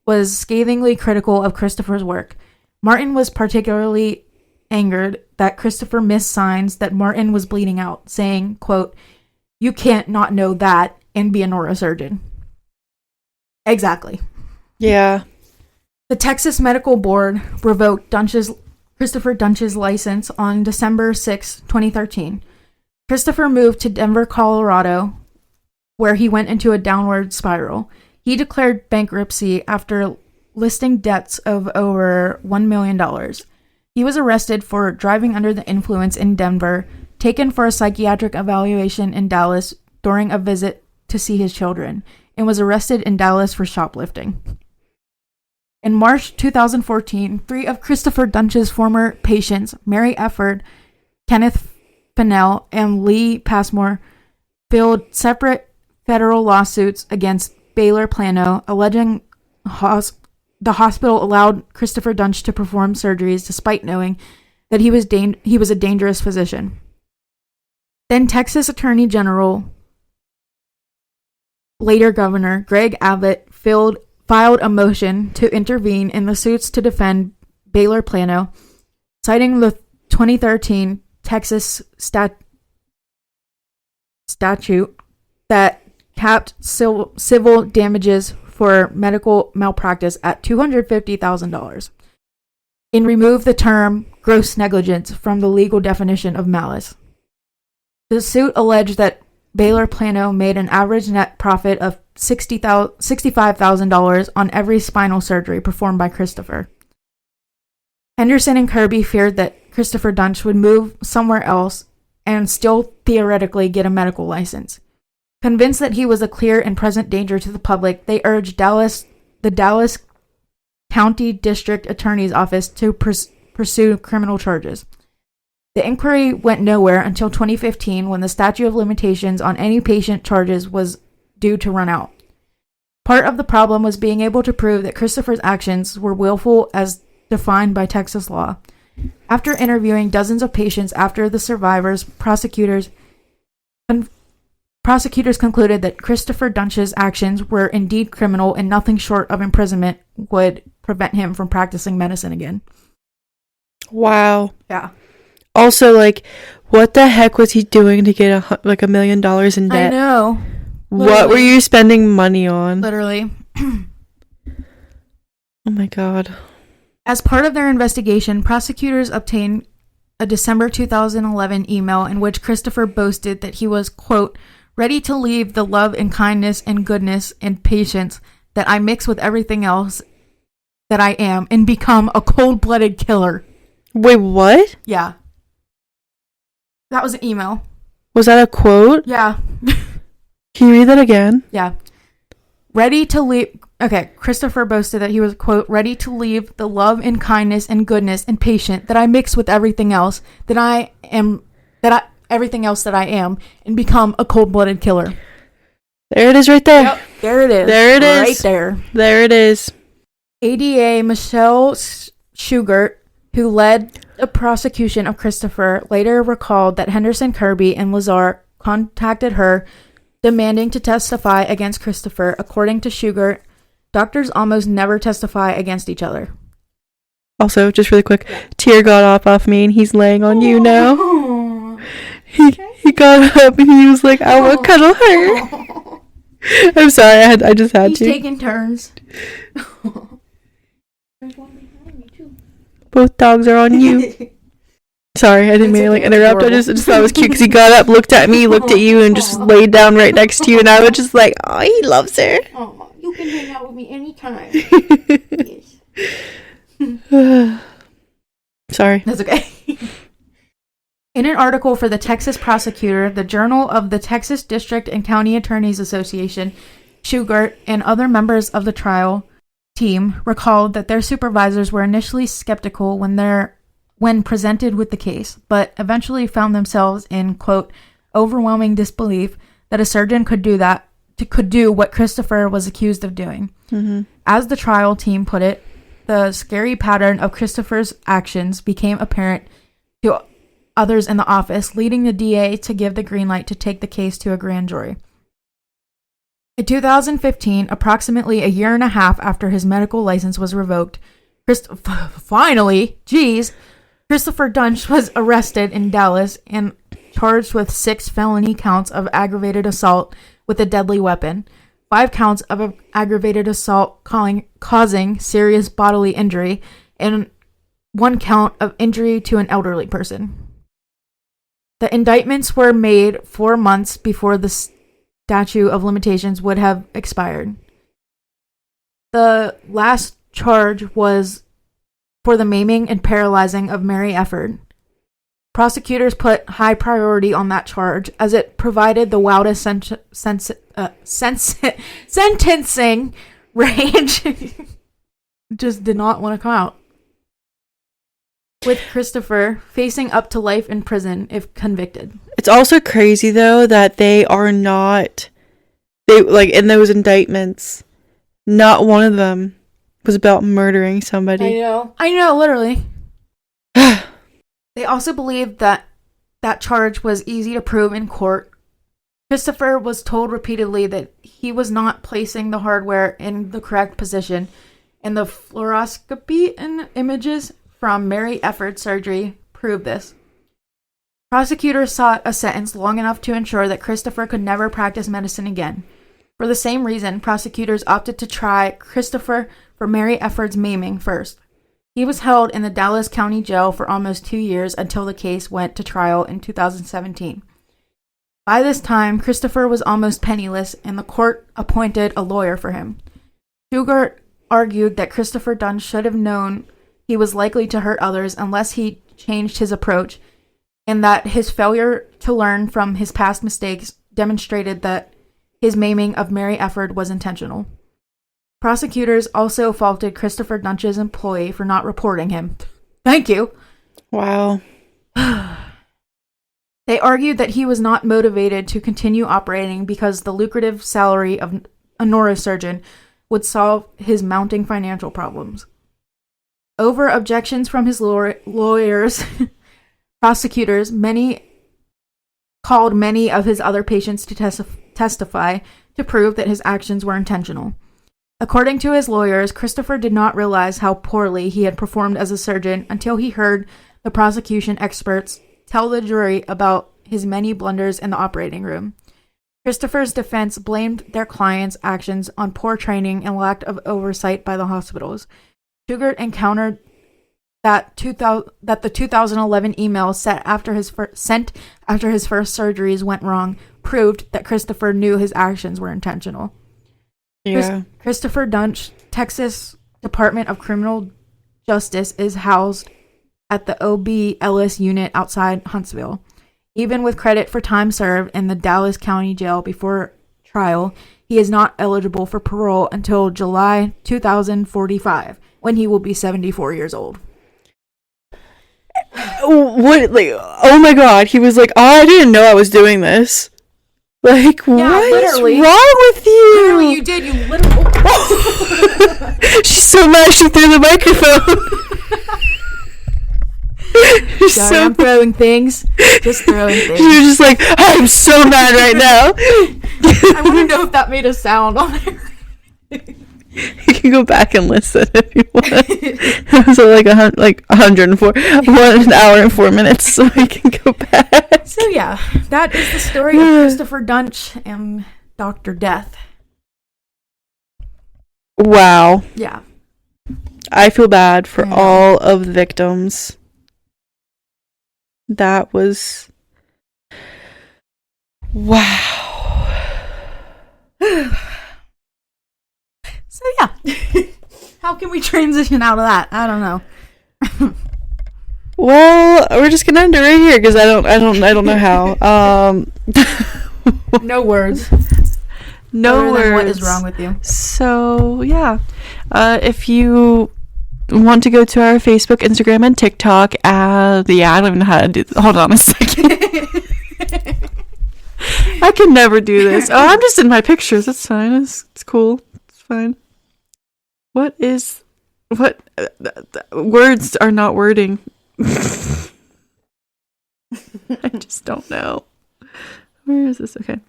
was scathingly critical of Christopher's work. Martin was particularly angered that Christopher missed signs that Martin was bleeding out, saying, quote, "You can't not know that and be a neurosurgeon." Exactly. Yeah. The Texas Medical Board revoked Christopher Duntsch's license on December 6, 2013. Christopher moved to Denver, Colorado, where he went into a downward spiral. He declared bankruptcy after listing debts of over $1 million. He was arrested for driving under the influence in Denver, taken for a psychiatric evaluation in Dallas during a visit to see his children, and was arrested in Dallas for shoplifting. In March 2014, 3 of Christopher Duntsch's former patients, Mary Efford, Kenneth Fennell, and Lee Passmore, filed separate federal lawsuits against Baylor Plano, alleging the hospital allowed Christopher Duntsch to perform surgeries despite knowing that he was a dangerous physician. Then Texas Attorney General, later Governor Greg Abbott, filed a motion to intervene in the suits to defend Baylor Plano, citing the 2013 Texas statute that capped civil damages for medical malpractice at $250,000 and removed the term gross negligence from the legal definition of malice. The suit alleged that Baylor Plano made an average net profit of $65,000 on every spinal surgery performed by Christopher. Henderson and Kirby feared that Christopher Duntsch would move somewhere else and still theoretically get a medical license. Convinced that he was a clear and present danger to the public, they urged the Dallas County District Attorney's Office to pursue criminal charges. The inquiry went nowhere until 2015, when the statute of limitations on any patient charges was due to run out. Part of the problem was being able to prove that Christopher's actions were willful as defined by Texas law. After interviewing dozens of patients after the survivors, prosecutors concluded that Christopher Duntsch's actions were indeed criminal and nothing short of imprisonment would prevent him from practicing medicine again. Wow. Yeah. Also, what the heck was he doing to get $1 million in debt? I know. What were you spending money on? Literally. Oh my god. As part of their investigation, prosecutors obtained a December 2011 email in which Christopher boasted that he was, quote, ready to leave the love and kindness and goodness and patience that I mix with everything else that I am and become a cold-blooded killer. Wait, what? Yeah. That was an email. Was that a quote? Yeah. Can you read that again? Yeah. Ready to leave... Okay, Christopher boasted that he was, quote, ready to leave the love and kindness and goodness and patience that I mix with everything else that I am... everything else that I am and become a cold-blooded killer. There it is right there. Yep, there it is. There it is. Right there. There it is. ADA Michelle Schugert, who led the prosecution of Christopher, later recalled that Henderson Kirby and Lazar contacted her demanding to testify against Christopher. According to Schugert, doctors almost never testify against each other. Also, just really quick, tear got off me and he's laying on you now. He got up and he was like, I want to cuddle her. I'm sorry, I just had He's to. He's taking turns. Both dogs are on you. Sorry, I didn't mean to interrupt. I just thought it was cute because he got up, looked at me, looked at you, and just laid down right next to you. And I was just like, oh, he loves her. Oh, you can hang out with me anytime. Yes. Sorry. That's okay. In an article for the Texas Prosecutor, the Journal of the Texas District and County Attorneys Association, Schugert and other members of the trial team recalled that their supervisors were initially skeptical when presented with the case, but eventually found themselves in, quote, overwhelming disbelief that a surgeon could do what Christopher was accused of doing. Mm-hmm. As the trial team put it, the scary pattern of Christopher's actions became apparent to others in the office, leading the DA to give the green light to take the case to a grand jury. In 2015, approximately a year and a half after his medical license was revoked, finally, Christopher Duntsch was arrested in Dallas and charged with 6 felony counts of aggravated assault with a deadly weapon, 5 counts of aggravated assault causing serious bodily injury, and 1 count of injury to an elderly person. The indictments were made 4 months before the statute of limitations would have expired. The last charge was for the maiming and paralyzing of Mary Efford. Prosecutors put high priority on that charge as it provided the wildest sentencing range. Just did not want to come out. With Christopher facing up to life in prison if convicted. It's also crazy though that they like in those indictments, not one of them was about murdering somebody. I know, literally. They also believed that charge was easy to prove in court. Christopher was told repeatedly that he was not placing the hardware in the correct position, and the fluoroscopy and images from Mary Efford's surgery proved this. Prosecutors sought a sentence long enough to ensure that Christopher could never practice medicine again. For the same reason, prosecutors opted to try Christopher for Mary Efford's maiming first. He was held in the Dallas County Jail for almost 2 years until the case went to trial in 2017. By this time, Christopher was almost penniless, and the court appointed a lawyer for him. Schugert argued that Christopher Duntsch should have known he was likely to hurt others unless he changed his approach, and that his failure to learn from his past mistakes demonstrated that his maiming of Mary Efford was intentional. Prosecutors also faulted Christopher Duntsch's employee for not reporting him. Thank you. Wow. They argued that he was not motivated to continue operating because the lucrative salary of a neurosurgeon would solve his mounting financial problems. Over objections from his lawyers, prosecutors, called many of his other patients to testify to prove that his actions were intentional. According to his lawyers, Christopher did not realize how poorly he had performed as a surgeon until he heard the prosecution experts tell the jury about his many blunders in the operating room. Christopher's defense blamed their client's actions on poor training and lack of oversight by the hospitals. Schugert encountered that the 2011 email sent after his first surgeries went wrong proved that Christopher knew his actions were intentional. Yeah. Christopher Duntsch, Texas Department of Criminal Justice, is housed at the OB Ellis unit outside Huntsville. Even with credit for time served in the Dallas County Jail before trial, he is not eligible for parole until July 2045, when he will be 74 years old. What? Like, oh my God! He was like, "Oh, I didn't know I was doing this." Like, yeah, what literally. is wrong with you? Literally, you did. You literally. She's so mad she threw the microphone. Sorry, I'm throwing things. Just throwing things. She was just like, I'm so mad right now. I want to know if that made a sound on there. You can go back and listen if you want. It was like 104, 1 hour and 4 minutes, so I can go back. So yeah, that is the story of Christopher Duntsch and Dr. Death. Wow. Yeah. I feel bad for all of the victims. That was... Wow. So yeah. How can we transition out of that? I don't know. Well, we're just gonna end it right here because I don't know how. No words. No words. What is wrong with you? So yeah, if you want to go to our Facebook, Instagram, and TikTok, I don't even know how to do this. Hold on a second. I can never do this. Oh, I'm just in my pictures. That's fine. It's cool. It's fine. What? Words are not wording. I just don't know. Where is this? Okay.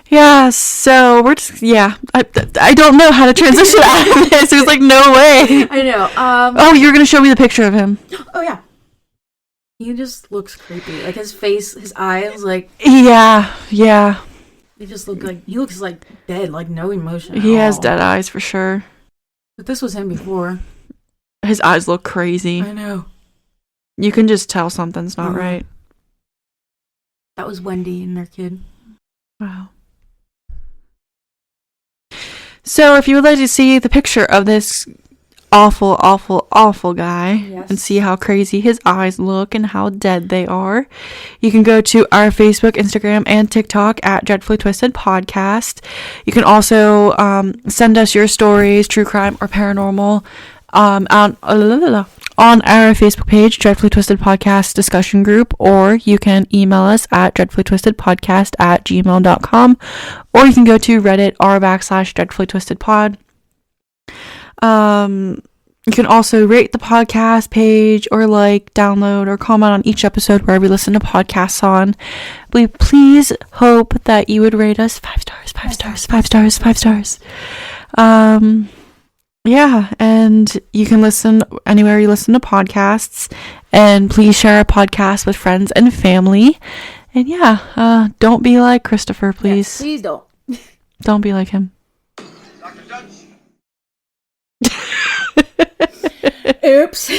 Yeah, so we're just, I don't know how to transition out of this. There's like no way. I know. Oh, you're going to show me the picture of him. Oh, yeah. He just looks creepy. Like his face, his eyes, like. Yeah. He just looks like dead, like no emotion. He has dead eyes for sure. But this was him before. His eyes look crazy. I know. You can just tell something's not right. That was Wendy and their kid. Wow. So if you would like to see the picture of this awful, awful, awful guy and see how crazy his eyes look and how dead they are, you can go to our Facebook, Instagram, and TikTok at Dreadfully Twisted Podcast. You can also send us your stories, true crime or paranormal, on our Facebook page, Dreadfully Twisted Podcast discussion group, or you can email us at dreadfullytwistedpodcast@gmail.com, or you can go to Reddit r/dreadfullytwistedpod. You can also rate the podcast page or download or comment on each episode wherever you listen to podcasts on. We please hope that you would rate us 5 stars, 5 stars, 5 stars, 5 stars. Yeah, and you can listen anywhere you listen to podcasts, and please share our podcast with friends and family. And yeah, don't be like Christopher, please. Yes, please don't. Don't be like him. Dr. Duntsch. Oops.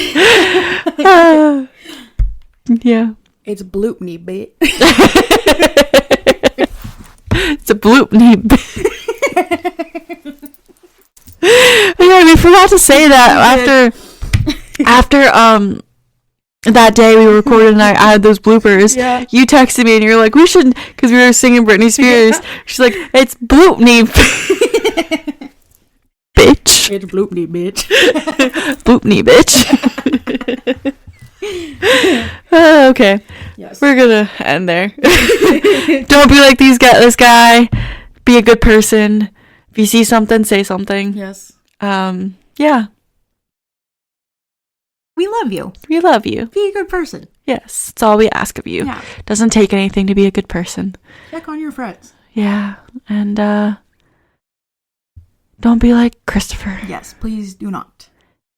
Yeah. It's bloopney, bitch. It's a bloopney, bitch. Yeah, we forgot to say that after that day we recorded and I had those bloopers. Yeah. You texted me and you're like, we should, because we were singing Britney Spears. Yeah. She's like, it's bloopney, bitch. It's bloopney, bitch. Bloopney, bitch. Okay. Yes. We're gonna end there. Don't be like this guy. Be a good person. If you see something, say something. Yes. Yeah. We love you. We love you. Be a good person. Yes. It's all we ask of you. Yeah. Doesn't take anything to be a good person. Check on your friends. Yeah. And don't be like Christopher. Yes, please do not.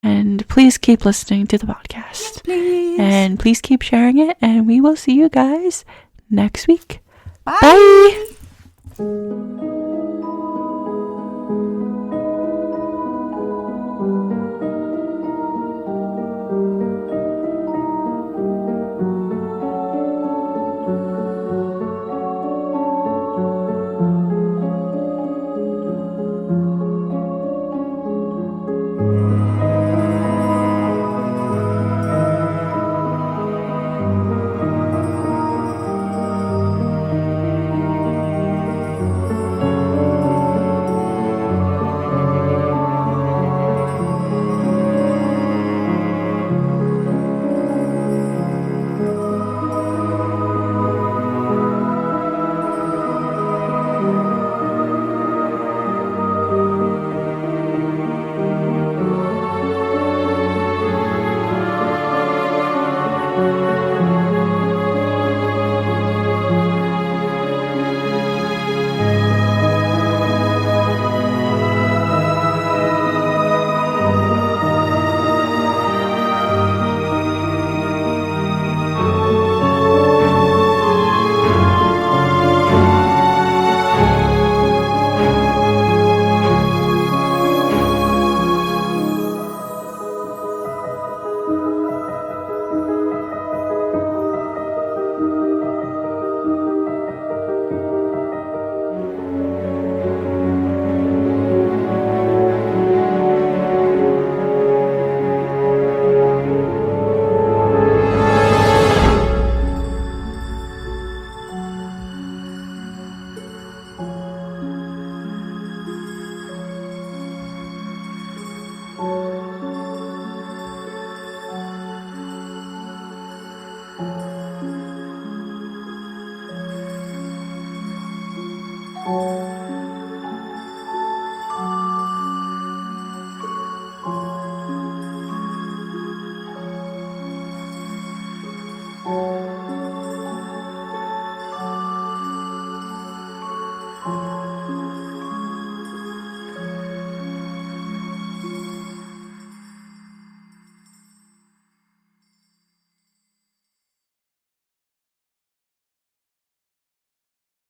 And please keep listening to the podcast. Yes, please. And please keep sharing it. And we will see you guys next week. Bye. Bye.